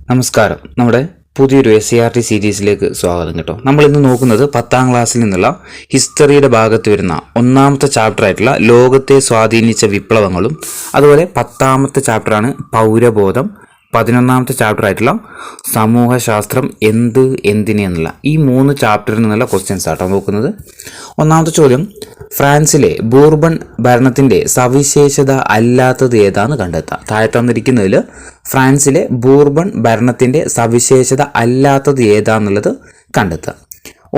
നമസ്കാരം. നമ്മുടെ പുതിയൊരു SCERT സീരീസിലേക്ക് സ്വാഗതം കേട്ടോ. നമ്മൾ ഇന്ന് നോക്കുന്നത് 10ാം ക്ലാസ്സിൽ നിന്നുള്ള ഹിസ്റ്ററിയുടെ ഭാഗത്ത് വരുന്ന ഒന്നാമത്തെ ചാപ്റ്റർ ആയിട്ടുള്ള ലോകത്തെ സ്വാധീനിച്ച വിപ്ലവങ്ങളും, അതുപോലെ 10ാമത്തെ ചാപ്റ്ററാണ് പൗരബോധം, 11ാമത്തെ ചാപ്റ്റർ ആയിട്ടുള്ള സമൂഹശാസ്ത്രം എന്തിനെ എന്നുള്ള ഈ 3 ചാപ്റ്ററിൽ നിന്നുള്ള ക്വസ്റ്റ്യൻസ് ആട്ടോ നോക്കുന്നത്. ഒന്നാമത്തെ ചോദ്യം, ഫ്രാൻസിലെ ബൂർബൺ ഭരണത്തിൻ്റെ സവിശേഷത അല്ലാത്തത് ഏതാന്ന് കണ്ടെത്താം. താഴെ തന്നിരിക്കുന്നതിൽ ഫ്രാൻസിലെ ബൂർബൺ ഭരണത്തിൻ്റെ സവിശേഷത അല്ലാത്തത് ഏതാന്നുള്ളത് കണ്ടെത്താം.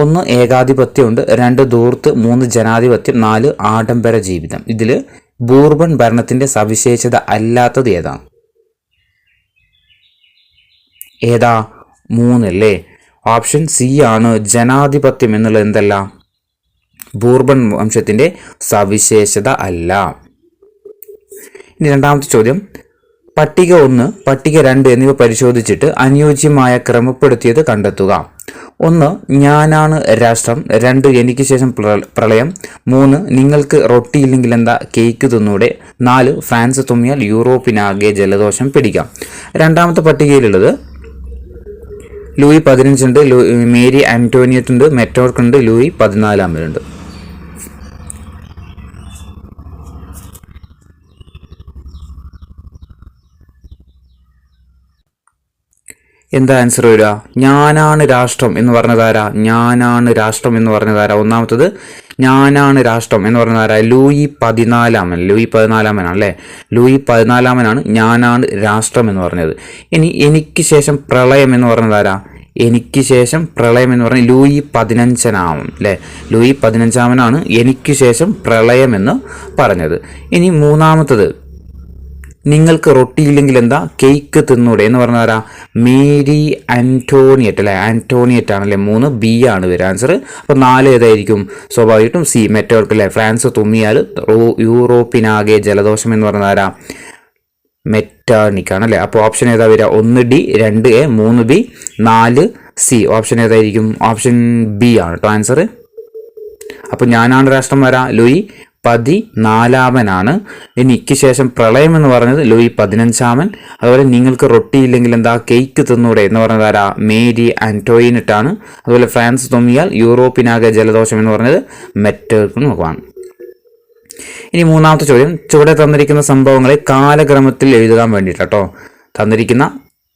1 ഏകാധിപത്യമുണ്ട്, 2 ധൂർത്ത്, 3 ജനാധിപത്യം, 4 ആഡംബര ജീവിതം. ഇതിൽ ബൂർബൺ ഭരണത്തിൻ്റെ സവിശേഷത അല്ലാത്തത് ഏതാണ്? ഏതാ? 3 അല്ലേ? ഓപ്ഷൻ സി ആണ്. ജനാധിപത്യം എന്നുള്ളത് എന്തല്ല? ബൂർബൺ വംശത്തിൻ്റെ സവിശേഷത അല്ല. ഇനി രണ്ടാമത്തെ ചോദ്യം, പട്ടിക 1, പട്ടിക 2 എന്നിവ പരിശോധിച്ചിട്ട് അനുയോജ്യമായ ക്രമപ്പെടുത്തിയത് കണ്ടെത്തുക. 1 ഞാനാണ് രാഷ്ട്രം, 2 എനിക്ക് ശേഷം പ്രളയം, 3 നിങ്ങൾക്ക് റൊട്ടിയില്ലെങ്കിൽ എന്താ കേക്ക് തിന്നൂടെ, 4 ഫ്രാൻസ് തുമ്മിയാൽ യൂറോപ്പിനാകെ ജലദോഷം പിടിക്കാം. രണ്ടാമത്തെ പട്ടികയിലുള്ളത് ലൂയി 15 ഉണ്ട്, മേരി ആന്റോണിയറ്റ് ഉണ്ട്, മെറ്റോർക്ക് ഉണ്ട്, ലൂയി 14 ഉണ്ട്. എന്താ ആൻസർ വരിക? ഞാനാണ് രാഷ്ട്രം എന്ന് പറഞ്ഞതാരാ? ഞാനാണ് രാഷ്ട്രം എന്ന് പറഞ്ഞതാരാ? ഒന്നാമത്തത് ഞാനാണ് രാഷ്ട്രം എന്ന് പറഞ്ഞതാരാ? ലൂയി 14 ലൂയി 14 അല്ലേ? ലൂയി 14 ഞാനാണ് രാഷ്ട്രം എന്ന് പറഞ്ഞത്. ഇനി എനിക്ക് ശേഷം പ്രളയം എന്ന് പറഞ്ഞതാരാ? എനിക്ക് ശേഷം പ്രളയം എന്ന് പറഞ്ഞാൽ ലൂയി 15 അല്ലേ? ലൂയി 15 എനിക്ക് ശേഷം പ്രളയം എന്ന് പറഞ്ഞത്. ഇനി മൂന്നാമത്തത് നിങ്ങൾക്ക് റൊട്ടിയില്ലെങ്കിൽ എന്താ കേക്ക് തിന്നൂടെ എന്ന് പറഞ്ഞാരാ? മേരി ആന്റോണിയറ്റ് അല്ലേ? ആന്റോണിയറ്റ് ആണല്ലേ? 3 ബി ആണ് വരിക ആൻസർ. അപ്പോൾ 4 ഏതായിരിക്കും? സ്വാഭാവികമായിട്ടും സി, മെറ്റോർക്ക് അല്ലേ? ഫ്രാൻസ് തുമ്മിയാൽ യൂറോപ്പിനാകെ ജലദോഷം എന്ന് പറഞ്ഞാരാ? മെറ്റാർണിക് ആണല്ലേ? അപ്പോൾ ഓപ്ഷൻ ഏതാ വരിക? 1 D, 2 A, 3 B, 4 C. Option ഏതായിരിക്കും? ഓപ്ഷൻ ബി ആണ് കേട്ടോ ആൻസർ. അപ്പോൾ ഞാനാണ് രാഷ്ട്രം വരാ ലൂയി 14. എനിക്ക് ശേഷം പ്രളയം എന്ന് പറഞ്ഞത് ലൂയി 15. അതുപോലെ നിങ്ങൾക്ക് റൊട്ടിയില്ലെങ്കിൽ എന്താ കേക്ക് തിന്നൂടെ എന്ന് പറഞ്ഞതാരാ? മേരി ആന്റോയിനറ്റ് ആണ്. അതുപോലെ ഫ്രാൻസ് തുമ്മിയാൽ യൂറോപ്പിനാകെ ജലദോഷം എന്ന് പറഞ്ഞത് മെറ്റേർക്ക് നോക്കുവാണ്. ഇനി മൂന്നാമത്തെ ചോദ്യം, ചുവടെ തന്നിരിക്കുന്ന സംഭവങ്ങളെ കാലക്രമത്തിൽ എഴുതാൻ വേണ്ടിയിട്ടോ. തന്നിരിക്കുന്ന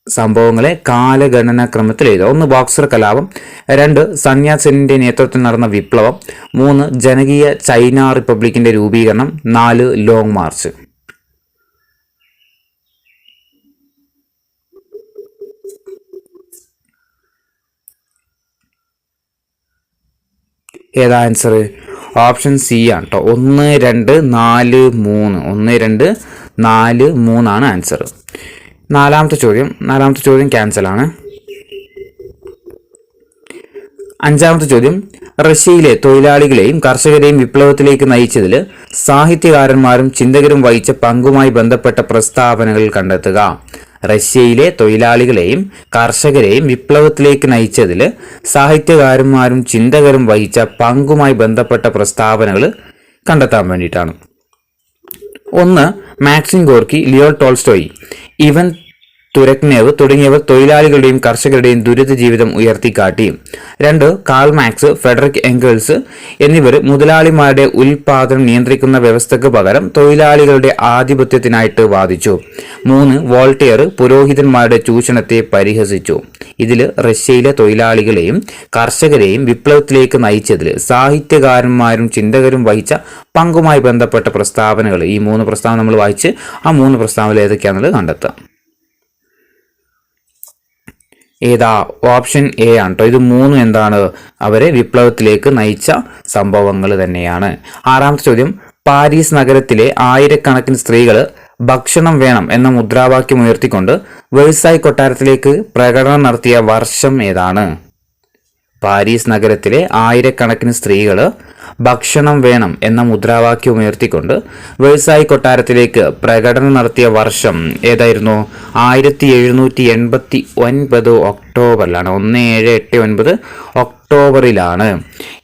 സംഭവങ്ങളെ കാലഗണനാക്രമത്തിൽ എഴുതുക. 1 ബോക്സർ കലാപം, 2 സന്യാ സെന്നിന്റെ നേതൃത്വത്തിൽ നടന്ന വിപ്ലവം, 3 ജനകീയ ചൈന റിപ്പബ്ലിക്കിന്റെ രൂപീകരണം, 4 ലോങ് മാർച്ച്. ഏതാ ആൻസർ? ഓപ്ഷൻ സി ആണ് കേട്ടോ. 1, 2, 4, 3. 1, 2, 4, 3 ആണ് ആൻസർ. നാലാമത്തെ ചോദ്യം ക്യാൻസലാണ്. 5ാമത്തെ ചോദ്യം, റഷ്യയിലെ തൊഴിലാളികളെയും കർഷകരെയും വിപ്ലവത്തിലേക്ക് നയിച്ചതിൽ സാഹിത്യകാരന്മാരും ചിന്തകരും വഹിച്ച പങ്കുമായി ബന്ധപ്പെട്ട പ്രസ്താവനകൾ കണ്ടെത്തുക. റഷ്യയിലെ തൊഴിലാളികളെയും കർഷകരെയും വിപ്ലവത്തിലേക്ക് നയിച്ചതിൽ സാഹിത്യകാരന്മാരും ചിന്തകരും വഹിച്ച പങ്കുമായി ബന്ധപ്പെട്ട പ്രസ്താവനകൾ കണ്ടെത്താൻ വേണ്ടിയിട്ടാണ്. 1 മാക്സിം ഗോർക്കി, ലിയോ ടോൾസ്റ്റോയ്, ഇവൻ തുരക്നേവ് തുടങ്ങിയവർ തൊഴിലാളികളുടെയും കർഷകരുടെയും ദുരിത ജീവിതം ഉയർത്തിക്കാട്ടി. 2 കാൾ മാക്സ്, ഫെഡറിക് എംഗൽസ് എന്നിവർ മുതലാളിമാരുടെ ഉൽപാദനം നിയന്ത്രിക്കുന്ന വ്യവസ്ഥയ്ക്ക് പകരം തൊഴിലാളികളുടെ ആധിപത്യത്തിനായിട്ട് വാദിച്ചു. 3 വോൾട്ടിയർ പുരോഹിതന്മാരുടെ ചൂഷണത്തെ പരിഹസിച്ചു. ഇതിൽ റഷ്യയിലെ തൊഴിലാളികളെയും കർഷകരെയും വിപ്ലവത്തിലേക്ക് നയിച്ചതിൽ സാഹിത്യകാരന്മാരും ചിന്തകരും വഹിച്ച പങ്കുമായി ബന്ധപ്പെട്ട പ്രസ്താവനകൾ, ഈ 3 പ്രസ്താവന നമ്മൾ വായിച്ച് ആ 3 പ്രസ്താവനകൾ ഏതൊക്കെയാണെന്നുള്ളത് കണ്ടെത്താം. ഏതാ? ഓപ്ഷൻ എ ആണ് കേട്ടോ. ഇത് 3 എന്താണ്? അവരെ വിപ്ലവത്തിലേക്ക് നയിച്ച സംഭവങ്ങൾ തന്നെയാണ്. 6ാമത്തെ ചോദ്യം, പാരീസ് നഗരത്തിലെ ആയിരക്കണക്കിന് സ്ത്രീകൾ ഭക്ഷണം വേണം എന്ന മുദ്രാവാക്യം ഉയർത്തിക്കൊണ്ട് വെഴ്സായ് കൊട്ടാരത്തിലേക്ക് പ്രകടനം നടത്തിയ വർഷം ഏതാണ്? പാരീസ് നഗരത്തിലെ ആയിരക്കണക്കിന് സ്ത്രീകൾ ഭക്ഷണം വേണം എന്ന മുദ്രാവാക്യം ഉയർത്തിക്കൊണ്ട് വെഴ്സായ് കൊട്ടാരത്തിലേക്ക് പ്രകടനം നടത്തിയ വർഷം ഏതായിരുന്നു? 1789 ഒക്ടോബറിലാണ്. 1789 ഒക്ടോബറിലാണ്.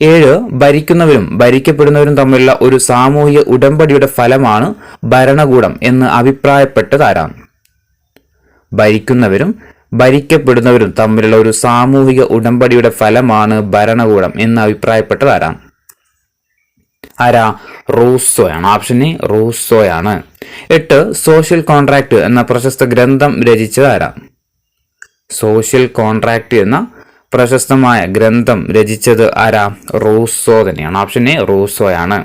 7 ഭരിക്കുന്നവരും ഭരിക്കപ്പെടുന്നവരും തമ്മിലുള്ള ഒരു സാമൂഹിക ഉടമ്പടിയുടെ ഫലമാണ് ഭരണകൂടം എന്ന് അഭിപ്രായപ്പെട്ടത് ആരാണ്? ഭരിക്കുന്നവരും ഭരിക്കപ്പെടുന്നവരും തമ്മിലുള്ള ഒരു സാമൂഹിക ഉടമ്പടിയുടെ ഫലമാണ് ഭരണകൂടം എന്ന് അഭിപ്രായപ്പെട്ടത് ആരാണ്? റൂസോയാണ്. ഓപ്ഷൻ എ റൂസോയാണ്. 8 സോഷ്യൽ കോൺട്രാക്ട് എന്ന പ്രശസ്ത ഗ്രന്ഥം രചിച്ചത് ആരാ? സോഷ്യൽ കോൺട്രാക്ട് എന്ന പ്രശസ്തമായ ഗ്രന്ഥം രചിച്ചത് ആരാ? റൂസോ തന്നെയാണ്. Option A റൂസോയാണ്.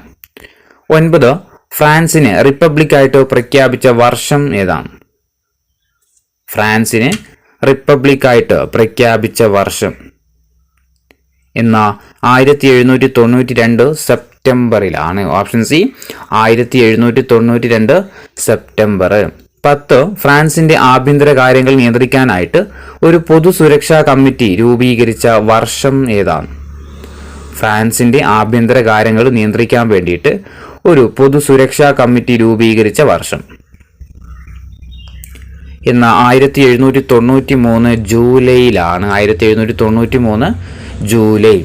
9 ഫ്രാൻസിനെ റിപ്പബ്ലിക്കായിട്ട് പ്രഖ്യാപിച്ച വർഷം ഏതാണ്? ഫ്രാൻസിനെ റിപ്പബ്ലിക്കായിട്ട് പ്രഖ്യാപിച്ച വർഷം എന്ന 1792 സെപ്റ്റംബറിലാണ്. Option C 1792 September. 10 ഫ്രാൻസിന്റെ ആഭ്യന്തര കാര്യങ്ങൾ നിയന്ത്രിക്കാനായിട്ട് ഒരു പൊതു സുരക്ഷാ കമ്മിറ്റി രൂപീകരിച്ച വർഷം ഏതാണ്? ഫ്രാൻസിന്റെ ആഭ്യന്തര കാര്യങ്ങൾ നിയന്ത്രിക്കാൻ വേണ്ടിയിട്ട് ഒരു പൊതു സുരക്ഷാ കമ്മിറ്റി രൂപീകരിച്ച വർഷം എന്ന 1793 ജൂലൈയിലാണ്. 1793 ജൂലൈ.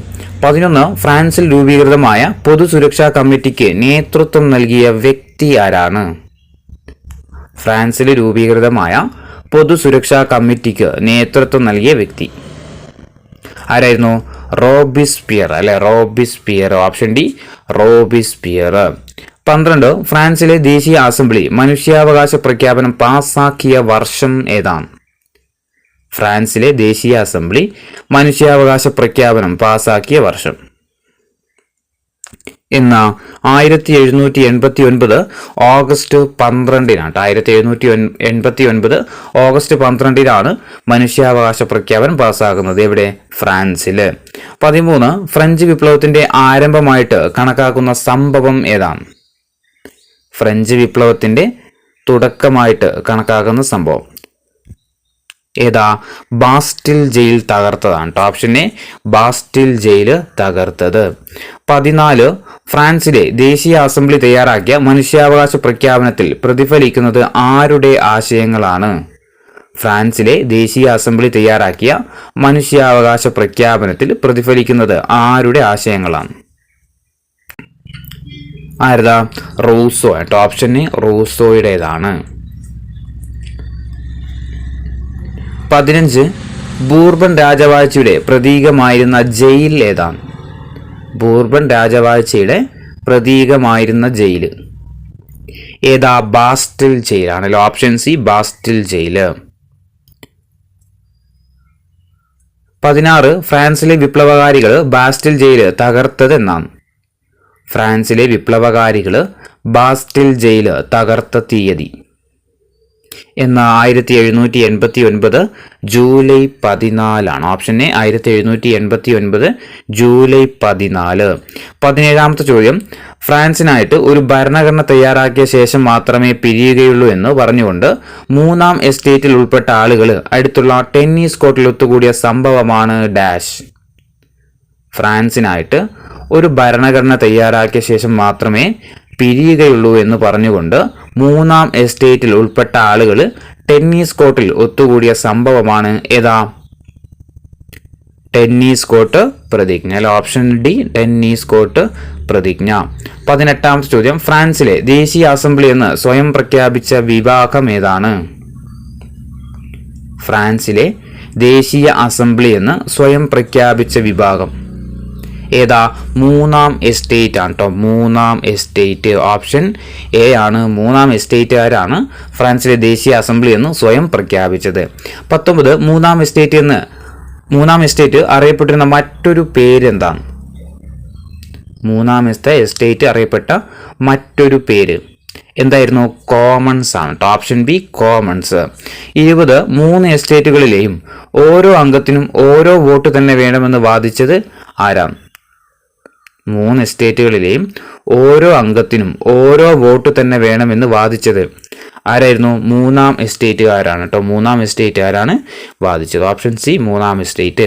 11 ഫ്രാൻസിൽ രൂപീകൃതമായ പൊതു സുരക്ഷാ കമ്മിറ്റിക്ക് നേതൃത്വം നൽകിയ വ്യക്തി ആരാണ്? ഫ്രാൻസിൽ രൂപീകൃതമായ പൊതു സുരക്ഷാ കമ്മിറ്റിക്ക് നേതൃത്വം നൽകിയ വ്യക്തി ആരായിരുന്നു? റോബിസ്പിയർ അല്ലെ, റോബിസ്പിയർ. Option D റോബിസ്പിയർ. 12 ഫ്രാൻസിലെ ദേശീയ അസംബ്ലി മനുഷ്യാവകാശ പ്രഖ്യാപനം പാസാക്കിയ വർഷം ഏതാണ്? ഫ്രാൻസിലെ ദേശീയ അസംബ്ലി മനുഷ്യാവകാശ പ്രഖ്യാപനം പാസാക്കിയ വർഷം എന്ന 1789 ഓഗസ്റ്റ് 12-നാണ്. 1789 ഓഗസ്റ്റ് 12-നാണ് മനുഷ്യാവകാശ പ്രഖ്യാപനം പാസ്സാക്കുന്നത്. എവിടെ? ഫ്രാൻസിൽ. 13 ഫ്രഞ്ച് വിപ്ലവത്തിന്റെ ആരംഭമായിട്ട് കണക്കാക്കുന്ന സംഭവം ഏതാണ്? ഫ്രഞ്ച് വിപ്ലവത്തിന്റെ തുടക്കമായിട്ട് കണക്കാക്കുന്ന സംഭവം ഏതാ? ബാസ്റ്റിൽ ജയിൽ തകർത്തതാണ്. ഓപ്ഷൻ എ ബാസ്റ്റിൽ ജയിൽ തകർത്തത്. 14 ഫ്രാൻസിലെ ദേശീയ അസംബ്ലി തയ്യാറാക്കിയ മനുഷ്യാവകാശ പ്രഖ്യാപനത്തിൽ പ്രതിഫലിക്കുന്നത് ആരുടെ ആശയങ്ങളാണ്? ഫ്രാൻസിലെ ദേശീയ അസംബ്ലി തയ്യാറാക്കിയ മനുഷ്യാവകാശ പ്രഖ്യാപനത്തിൽ പ്രതിഫലിക്കുന്നത് ആരുടെ ആശയങ്ങളാണ്? ആരതാ? റൂസോ. ഓപ്ഷൻ എ റൂസോയുടേതാണ്. 15 ബൂർബൺ രാജവാഴ്ചയുടെ പ്രതീകമായിരുന്ന ജയിൽ ഏതാണ്? ബൂർബൺ രാജവാഴ്ചയുടെ പ്രതീകമായിരുന്ന ജയിൽ ഏതാ? ബാസ്റ്റിൽ ജയിലാണല്ലോ. ഓപ്ഷൻ സി ബാസ്റ്റിൽ ജയില്. 16 ഫ്രാൻസിലെ വിപ്ലവകാരികൾ ബാസ്റ്റിൽ ജയില് തകർത്തത് എന്നാണ്? ഫ്രാൻസിലെ വിപ്ലവകാരികൾ ബാസ്റ്റിൽ ജയില് തകർത്ത തീയതി എന്ന 1789 ജൂലൈ 14-ആണ്. Option A 1789 July 14. 17ാമത്തെ ചോദ്യം, ഫ്രാൻസിനായിട്ട് ഒരു ഭരണഘടന തയ്യാറാക്കിയ ശേഷം മാത്രമേ പിരിയുകയുള്ളൂ എന്ന് പറഞ്ഞുകൊണ്ട് 3-ാം എസ്റ്റേറ്റിൽ ഉൾപ്പെട്ട ആളുകൾ അടുത്തുള്ള ടെന്നീസ് കോർട്ടിൽ ഒത്തുകൂടിയ സംഭവമാണ് ഡാഷ്. ഫ്രാൻസിനായിട്ട് ഒരു ഭരണഘടന തയ്യാറാക്കിയ ശേഷം മാത്രമേ പിരിയുകയുള്ളൂ എന്ന് പറഞ്ഞുകൊണ്ട് 3-ാം എസ്റ്റേറ്റിൽ ഉൾപ്പെട്ട ആളുകൾ ടെന്നീസ് കോർട്ടിൽ ഒത്തുകൂടിയ സംഭവമാണ് ഏതാ? ടെന്നീസ് കോർട്ട് പ്രതിജ്ഞ അല്ല. ഓപ്ഷൻ ഡി ടെന്നീസ് കോർട്ട് പ്രതിജ്ഞ. 18ാമത്തെ ചോദ്യം, ഫ്രാൻസിലെ ദേശീയ അസംബ്ലി എന്ന് സ്വയം പ്രഖ്യാപിച്ച വിഭാഗം ഏതാണ്? ഫ്രാൻസിലെ ദേശീയ അസംബ്ലി എന്ന് സ്വയം പ്രഖ്യാപിച്ച വിഭാഗം ഏതാ? 3-ാം എസ്റ്റേറ്റ് ആണ് കേട്ടോ. 3-ാം എസ്റ്റേറ്റ്. ഓപ്ഷൻ എ ആണ്. 3-ാം എസ്റ്റേറ്റുകാരാണ് ഫ്രാൻസിലെ ദേശീയ അസംബ്ലി എന്ന് സ്വയം പ്രഖ്യാപിച്ചത്. 19 മൂന്നാം എസ്റ്റേറ്റ് അറിയപ്പെട്ടിരുന്ന മറ്റൊരു പേരെന്താണ്? 3-ാം എസ്റ്റേറ്റ് അറിയപ്പെട്ട മറ്റൊരു പേര് എന്തായിരുന്നു? കോമൺസ് ആണ്. Option B Commons. 20 3 എസ്റ്റേറ്റുകളിലെയും ഓരോ അംഗത്തിനും ഓരോ വോട്ട് തന്നെ വേണമെന്ന് വാദിച്ചത് ആരാണ്? 3 എസ്റ്റേറ്റുകളിലെയും ഓരോ അംഗത്തിനും ഓരോ വോട്ട് തന്നെ വേണമെന്ന് വാദിച്ചത് ആരായിരുന്നു? 3-ാം എസ്റ്റേറ്റുകാരാണ് കേട്ടോ. 3-ാം എസ്റ്റേറ്റുകാരാണ് വാദിച്ചത്. ഓപ്ഷൻ സി 3-ാം എസ്റ്റേറ്റ്.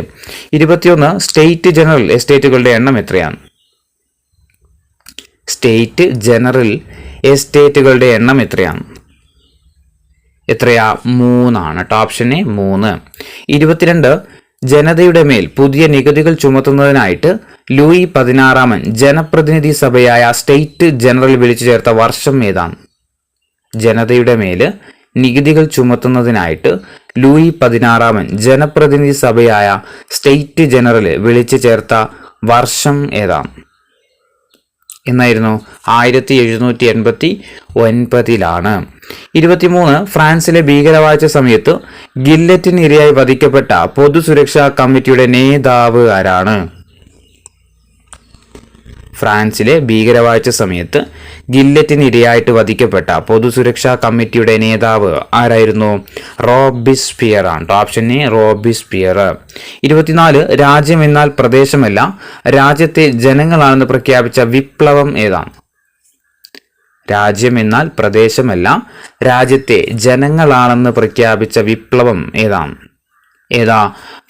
21 സ്റ്റേറ്റ് ജനറൽ എസ്റ്റേറ്റുകളുടെ എണ്ണം എത്രയാണ്? സ്റ്റേറ്റ് ജനറൽ എസ്റ്റേറ്റുകളുടെ എണ്ണം എത്രയാണ്? 3 ആണ് കേട്ടോ. Option A 3. 22 ജനതയുടെ മേൽ പുതിയ നികുതികൾ ചുമത്തുന്നതിനായിട്ട് ലൂയി 16-ാമൻ ജനപ്രതിനിധി സഭയായ സ്റ്റേറ്റ് ജനറൽ വിളിച്ചു ചേർത്ത വർഷം ഏതാണ്? ജനതയുടെ മേൽ നികുതികൾ ചുമത്തുന്നതിനായിട്ട് ലൂയി 16 ജനപ്രതിനിധി സഭയായ സ്റ്റേറ്റ് ജനറൽ വിളിച്ചു ചേർത്ത വർഷം ഏതാ എന്നായിരുന്നു? 1789 ഫ്രാൻസിലെ ഭീകരവാഴ്ച സമയത്ത് ഗില്ലറ്റിന് ഇരയായി വധിക്കപ്പെട്ട പൊതുസുരക്ഷാ കമ്മിറ്റിയുടെ നേതാവ് ആരാണ്? ഫ്രാൻസിലെ ഭീകരവാഴ്ച സമയത്ത് ഗില്ലറ്റിന് ഇരയായിട്ട് വധിക്കപ്പെട്ട പൊതുസുരക്ഷാ കമ്മിറ്റിയുടെ നേതാവ് ആരായിരുന്നു? റോബിസ്പിയർ ആണ്. Option A റോബിസ്പിയർ. 24 രാജ്യം എന്നാൽ പ്രദേശമല്ല രാജ്യത്തെ ജനങ്ങളാണെന്ന് പ്രഖ്യാപിച്ച വിപ്ലവം ഏതാണ്? രാജ്യം എന്നാൽ പ്രദേശമല്ല രാജ്യത്തെ ജനങ്ങളാണെന്ന് പ്രഖ്യാപിച്ച വിപ്ലവം ഏതാണ്? ഏതാ?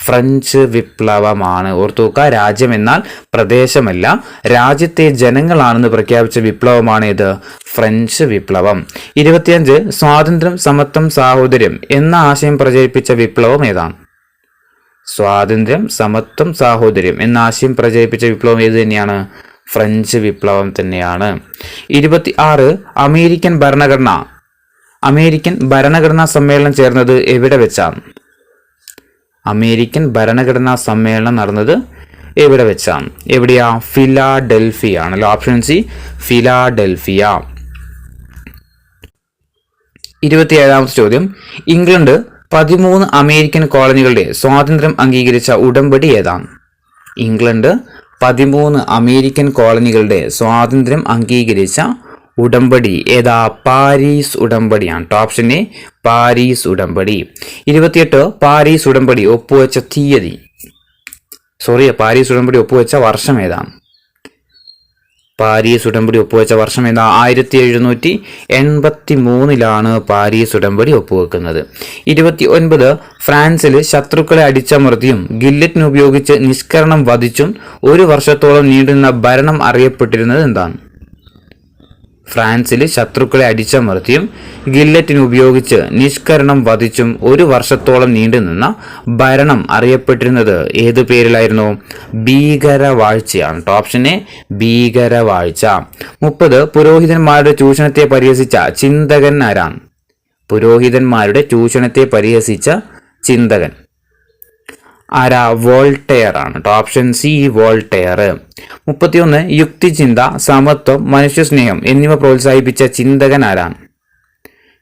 ഫ്രഞ്ച് വിപ്ലവമാണ്. ഓർത്തുവെക്കുക, രാജ്യം എന്നാൽ പ്രദേശമല്ല രാജ്യത്തെ ജനങ്ങളാണെന്ന് പ്രഖ്യാപിച്ച വിപ്ലവമാണ് ഇത്? ഫ്രഞ്ച് വിപ്ലവം. 25 സ്വാതന്ത്ര്യം സമത്വം സാഹോദര്യം എന്ന ആശയം പ്രചരിപ്പിച്ച വിപ്ലവം ഏതാണ്? സ്വാതന്ത്ര്യം സമത്വം സാഹോദര്യം എന്ന ആശയം പ്രചരിപ്പിച്ച വിപ്ലവം ഏത് തന്നെയാണ്? ഫ്രഞ്ച് വിപ്ലവം തന്നെയാണ്. 26 അമേരിക്കൻ ഭരണഘടനാ സമ്മേളനം ചേർന്നത് എവിടെ വെച്ചാണ്? അമേരിക്കൻ ഭരണഘടനാ സമ്മേളനം നടന്നത് എവിടെ വെച്ചാണ്? എവിടെയാ? ഫിലാഡൽഫിയ ആണല്ലോ. Option C Philadelphia. 27 ചോദ്യം. ഇംഗ്ലണ്ട് 13 അമേരിക്കൻ കോളനികളുടെ സ്വാതന്ത്ര്യം അംഗീകരിച്ച ഉടമ്പടി ഏതാണ്? ഇംഗ്ലണ്ട് 13 അമേരിക്കൻ കോളനികളുടെ സ്വാതന്ത്ര്യം അംഗീകരിച്ച ഉടമ്പടി ഏതാ? പാരീസ് ഉടമ്പടിയാണ്. ഓപ്ഷൻ എ പാരീസ് ഉടമ്പടി. 28 പാരീസ് ഉടമ്പടി ഒപ്പുവെച്ച പാരീസ് ഉടമ്പടി ഒപ്പുവെച്ച വർഷം ഏതാണ്? പാരീസ് ഉടമ്പടി ഒപ്പുവെച്ച വർഷം ഏതാ? 1783 പാരീസ് ഉടമ്പടി ഒപ്പുവെക്കുന്നത്. 29 ഫ്രാൻസിൽ ശത്രുക്കളെ അടിച്ചമർത്തിയും ഗില്ലറ്റിന് ഉപയോഗിച്ച് നിഷ്കരണം വധിച്ചും 1 വർഷത്തോളം നീണ്ടുനിന്ന ഭരണം അറിയപ്പെട്ടിരുന്നത് എന്താണ്? ഫ്രാൻസിൽ ശത്രുക്കളെ അടിച്ചമർത്തിയും ഗില്ലറ്റിന് ഉപയോഗിച്ച് നിഷ്കരണം വധിച്ചും 1 വർഷത്തോളം നീണ്ടുനിന്ന ഭരണം അറിയപ്പെട്ടിരുന്നത് ഏത് പേരിലായിരുന്നു? ഭീകരവാഴ്ചയാണ്. Option A ഭീകരവാഴ്ച. 30 പുരോഹിതന്മാരുടെ ചൂഷണത്തെ പരിഹസിച്ച ചിന്തകൻ ആരാണ്? പുരോഹിതന്മാരുടെ ചൂഷണത്തെ പരിഹസിച്ച ചിന്തകൻ ആരാ? വോൾട്ടയർ ആണ്. Option C Voltaire. 31 യുക്തിചിന്ത സമത്വം മനുഷ്യസ്നേഹം എന്നിവ പ്രോത്സാഹിപ്പിച്ച ചിന്തകൻ ആരാണ്?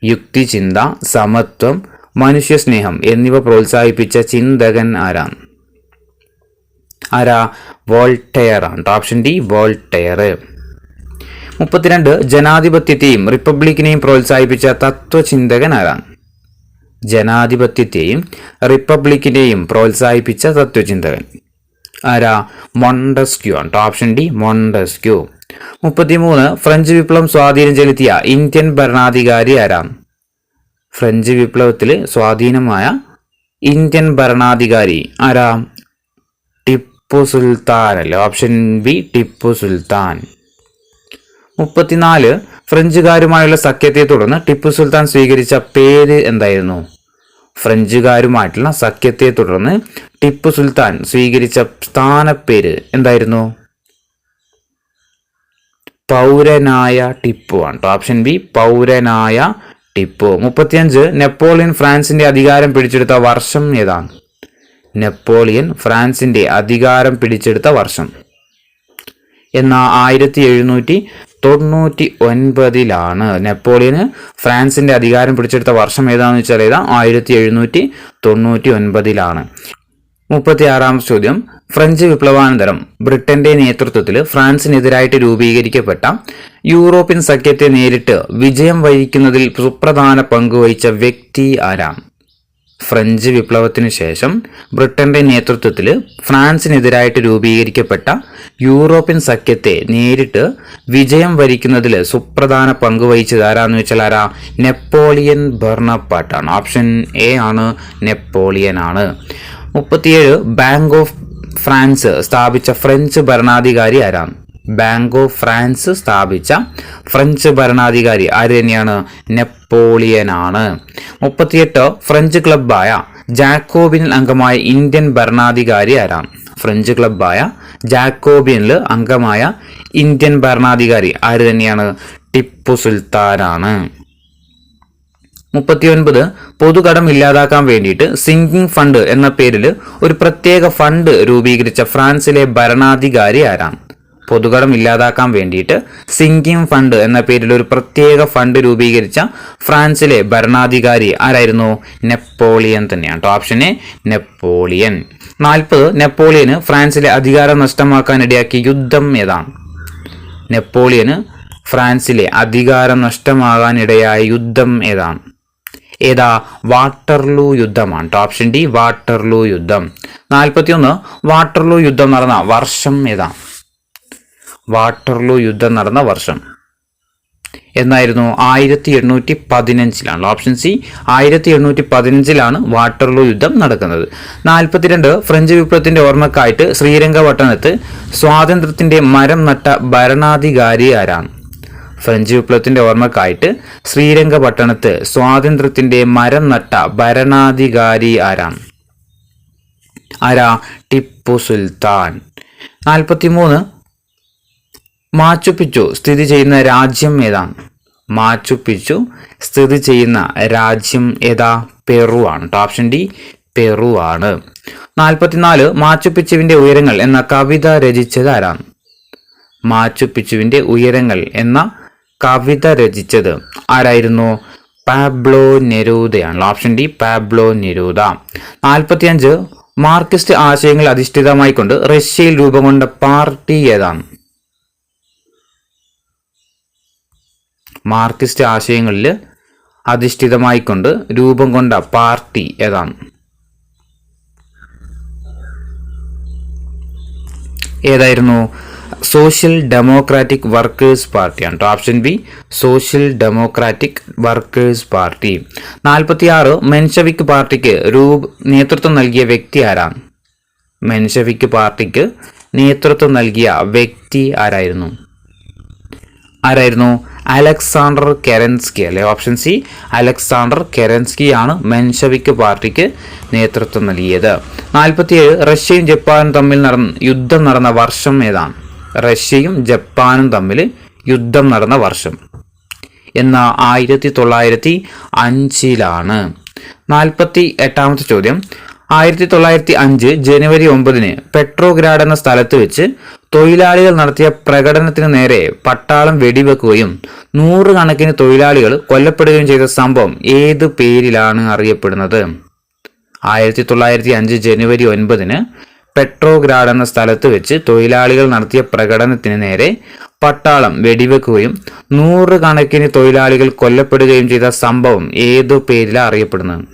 യുക്തിചിന്ത സമത്വം മനുഷ്യസ്നേഹം എന്നിവ പ്രോത്സാഹിപ്പിച്ച ചിന്തകൻ ആരാണ്? വോൾട്ടയർ ആണ്. Option D Voltaire. 32 ജനാധിപത്യത്തെയും റിപ്പബ്ലിക്കിനെയും പ്രോത്സാഹിപ്പിച്ച തത്വചിന്തകൻ ആരാണ്? ജനാധിപത്യത്തെയും റിപ്പബ്ലിക്കിനെയും പ്രോത്സാഹിപ്പിച്ച തത്വചിന്തകൻ മൊണ്ടസ്ക്യൂ ആണ്. Option D Montesquieu. 33 ഫ്രഞ്ച് വിപ്ലവം സ്വാധീനം ചെലുത്തിയ ഇന്ത്യൻ ഭരണാധികാരി ആരാണ്? ഫ്രഞ്ച് വിപ്ലവത്തിൽ സ്വാധീനമായ ഇന്ത്യൻ ഭരണാധികാരി ടിപ്പു സുൽത്താൻ അല്ലേ? Option B Tipu Sultan. 34 ഫ്രഞ്ചുകാരുമായുള്ള സഖ്യത്തെ തുടർന്ന് ടിപ്പു സുൽത്താൻ സ്വീകരിച്ച പേര് എന്തായിരുന്നു? ഫ്രഞ്ചുകാരുമായിട്ടുള്ള സഖ്യത്തെ തുടർന്ന് ടിപ്പു സുൽത്താൻ സ്വീകരിച്ച സ്ഥാനപ്പേര് എന്തായിരുന്നു? പൗരനായ ടിപ്പു ആണ്. ഓപ്ഷൻ ബി പൗരനായ ടിപ്പു. 35 നെപ്പോളിയൻ ഫ്രാൻസിന്റെ അധികാരം പിടിച്ചെടുത്ത വർഷം ഏതാണ്? നെപ്പോളിയൻ ഫ്രാൻസിന്റെ അധികാരം പിടിച്ചെടുത്ത വർഷം 1799 നെപ്പോളിയന് ഫ്രാൻസിന്റെ അധികാരം പിടിച്ചെടുത്ത വർഷം ഏതാണെന്ന് വെച്ചാൽ 1799. 36 ചോദ്യം. ഫ്രഞ്ച് വിപ്ലവാനന്തരം ബ്രിട്ടന്റെ നേതൃത്വത്തിൽ ഫ്രാൻസിനെതിരായിട്ട് രൂപീകരിക്കപ്പെട്ട യൂറോപ്യൻ സഖ്യത്തെ നേരിട്ട് വിജയം വരിക്കുന്നതിൽ സുപ്രധാന പങ്കുവഹിച്ച വ്യക്തി ആരാണ്? ഫ്രഞ്ച് വിപ്ലവത്തിനു ശേഷം ബ്രിട്ടന്റെ നേതൃത്വത്തിൽ ഫ്രാൻസിനെതിരായിട്ട് രൂപീകരിക്കപ്പെട്ട യൂറോപ്യൻ സഖ്യത്തെ നേരിട്ട് വിജയം വരിക്കുന്നതിൽ സുപ്രധാന പങ്കുവഹിച്ചത് ആരാന്ന് വെച്ചാൽ നെപ്പോളിയൻ ബോണപ്പാർട്ടാണ്. ഓപ്ഷൻ എ ആണ് നെപ്പോളിയൻ ആണ്. 37 ബാങ്ക് ഓഫ് ഫ്രാൻസ് സ്ഥാപിച്ച ഫ്രഞ്ച് ഭരണാധികാരി ആരാണ്? ബാങ്ക് ഓഫ് ഫ്രാൻസ് സ്ഥാപിച്ച ഫ്രഞ്ച് ഭരണാധികാരി ആര് തന്നെയാണ്? നെപ്പോളിയൻ ആണ്. 38 ഫ്രഞ്ച് ക്ലബ്ബായ ജാക്കോബിനിൽ അംഗമായ ഇന്ത്യൻ ഭരണാധികാരി ആരാണ്? ഫ്രഞ്ച് ക്ലബ്ബായ ജാക്കോബിനിൽ അംഗമായ ഇന്ത്യൻ ഭരണാധികാരി ആര് തന്നെയാണ്? ടിപ്പു സുൽത്താനാണ്. 39 പൊതുകടം ഇല്ലാതാക്കാൻ വേണ്ടിയിട്ട് സിങ്കിങ് ഫണ്ട് എന്ന പേരിൽ ഒരു പ്രത്യേക ഫണ്ട് രൂപീകരിച്ച ഫ്രാൻസിലെ ഭരണാധികാരി ആരാണ്? പൊതുകടം ഇല്ലാതാക്കാൻ വേണ്ടിയിട്ട് സിങ്കിങ് ഫണ്ട് എന്ന പേരിൽ ഒരു പ്രത്യേക ഫണ്ട് രൂപീകരിച്ച ഫ്രാൻസിലെ ഭരണാധികാരി ആരായിരുന്നു? നെപ്പോളിയൻ തന്നെയാണ്. Option A Napoleon. 40 നെപ്പോളിയന് ഫ്രാൻസിലെ അധികാരം നഷ്ടമാക്കാനിടയാക്കിയ യുദ്ധം ഏതാണ്? നെപ്പോളിയന് ഫ്രാൻസിലെ അധികാരം നഷ്ടമാകാനിടയായ യുദ്ധം ഏതാണ്? ഏതാ? വാട്ടർലൂ യുദ്ധമാണ്. ഓപ്ഷൻ ഡി വാട്ടർലൂ യുദ്ധം. 41 വാട്ടർലൂ യുദ്ധം നടന്ന വർഷം ഏതാണ്? വാട്ടർലൂ യുദ്ധം നടന്ന വർഷം എന്നായിരുന്നു? 1815 ഓപ്ഷൻ സി 1815 വാട്ടർലൂ യുദ്ധം നടക്കുന്നത്. 42 ഫ്രഞ്ച് വിപ്ലവത്തിന്റെ ഓർമ്മക്കായിട്ട് ശ്രീരംഗപട്ടണത്ത് സ്വാതന്ത്ര്യത്തിന്റെ മരം നട്ട ഭരണാധികാരി ആരാണ്? ഫ്രഞ്ച് വിപ്ലവത്തിന്റെ ഓർമ്മക്കായിട്ട് ശ്രീരംഗപട്ടണത്ത് സ്വാതന്ത്ര്യത്തിന്റെ മരം നട്ട ഭരണാധികാരി ആരാണ്? ആരാ? ടിപ്പു സുൽത്താൻ. 43 മാച്ചു പിച്ചു സ്ഥിതി ചെയ്യുന്ന രാജ്യം ഏതാണ്? മാച്ചു പിച്ചു സ്ഥിതി ചെയ്യുന്ന രാജ്യം ഏതാ? പെറു ആണ്. ഓപ്ഷൻ ഡി പെറു ആണ്. 44 മാച്ചു പിച്ചുവിന്റെ ഉയരങ്ങൾ എന്ന കവിത രചിച്ചത് ആരാണ്? മാച്ചു പിച്ചുവിന്റെ ഉയരങ്ങൾ എന്ന കവിത രചിച്ചത് ആരായിരുന്നു? പാബ്ലോ നെരൂദയാണ്. Option D Pablo Neruda. 45 Marxist ആശയങ്ങൾ അധിഷ്ഠിതമായിക്കൊണ്ട് റഷ്യയിൽ രൂപം കൊണ്ട പാർട്ടി ഏതാണ്? മാർക്സിസ്റ്റ് ആശയങ്ങളിൽ അധിഷ്ഠിതമായിക്കൊണ്ട് രൂപം കൊണ്ട പാർട്ടി ഏതാണ്? ഏതായിരുന്നു? സോഷ്യൽ ഡെമോക്രാറ്റിക് വർക്കേഴ്സ് പാർട്ടിയാണ്. Option B social democratic workers party. 46 Menshevik പാർട്ടിക്ക് നേതൃത്വം നൽകിയ വ്യക്തി ആരാണ്? മെൻഷവിക് പാർട്ടിക്ക് നേതൃത്വം നൽകിയ വ്യക്തി ആരായിരുന്നു? അലക്സാണ്ടർ കെരൻസ്കി അല്ലെ? ഓപ്ഷൻ സി അലക്സാണ്ടർ കെരൻസ്കി ആണ് മെൻഷവിക് പാർട്ടിക്ക് നേതൃത്വം നൽകിയത്. 47 റഷ്യയും ജപ്പാനും തമ്മിൽ യുദ്ധം നടന്ന വർഷം ഏതാണ്? റഷ്യയും ജപ്പാനും തമ്മിൽ യുദ്ധം നടന്ന വർഷം എന്ന 1905. 48 ചോദ്യം. 1905 ജനുവരി 9 പെട്രോഗ്രാഡ് എന്ന സ്ഥലത്ത് വെച്ച് തൊഴിലാളികൾ നടത്തിയ പ്രകടനത്തിന് നേരെ പട്ടാളം വെടിവെക്കുകയും 100 കണക്കിന് തൊഴിലാളികൾ കൊല്ലപ്പെടുകയും ചെയ്ത സംഭവം ഏത് പേരിലാണ് അറിയപ്പെടുന്നത്? 1905 ജനുവരി 9 പെട്രോഗ്രാഡ് എന്ന സ്ഥലത്ത് വെച്ച് തൊഴിലാളികൾ നടത്തിയ പ്രകടനത്തിന് നേരെ പട്ടാളം വെടിവെക്കുകയും 100 കണക്കിന് തൊഴിലാളികൾ കൊല്ലപ്പെടുകയും ചെയ്ത സംഭവം ഏതു പേരിലാണ് അറിയപ്പെടുന്നത്?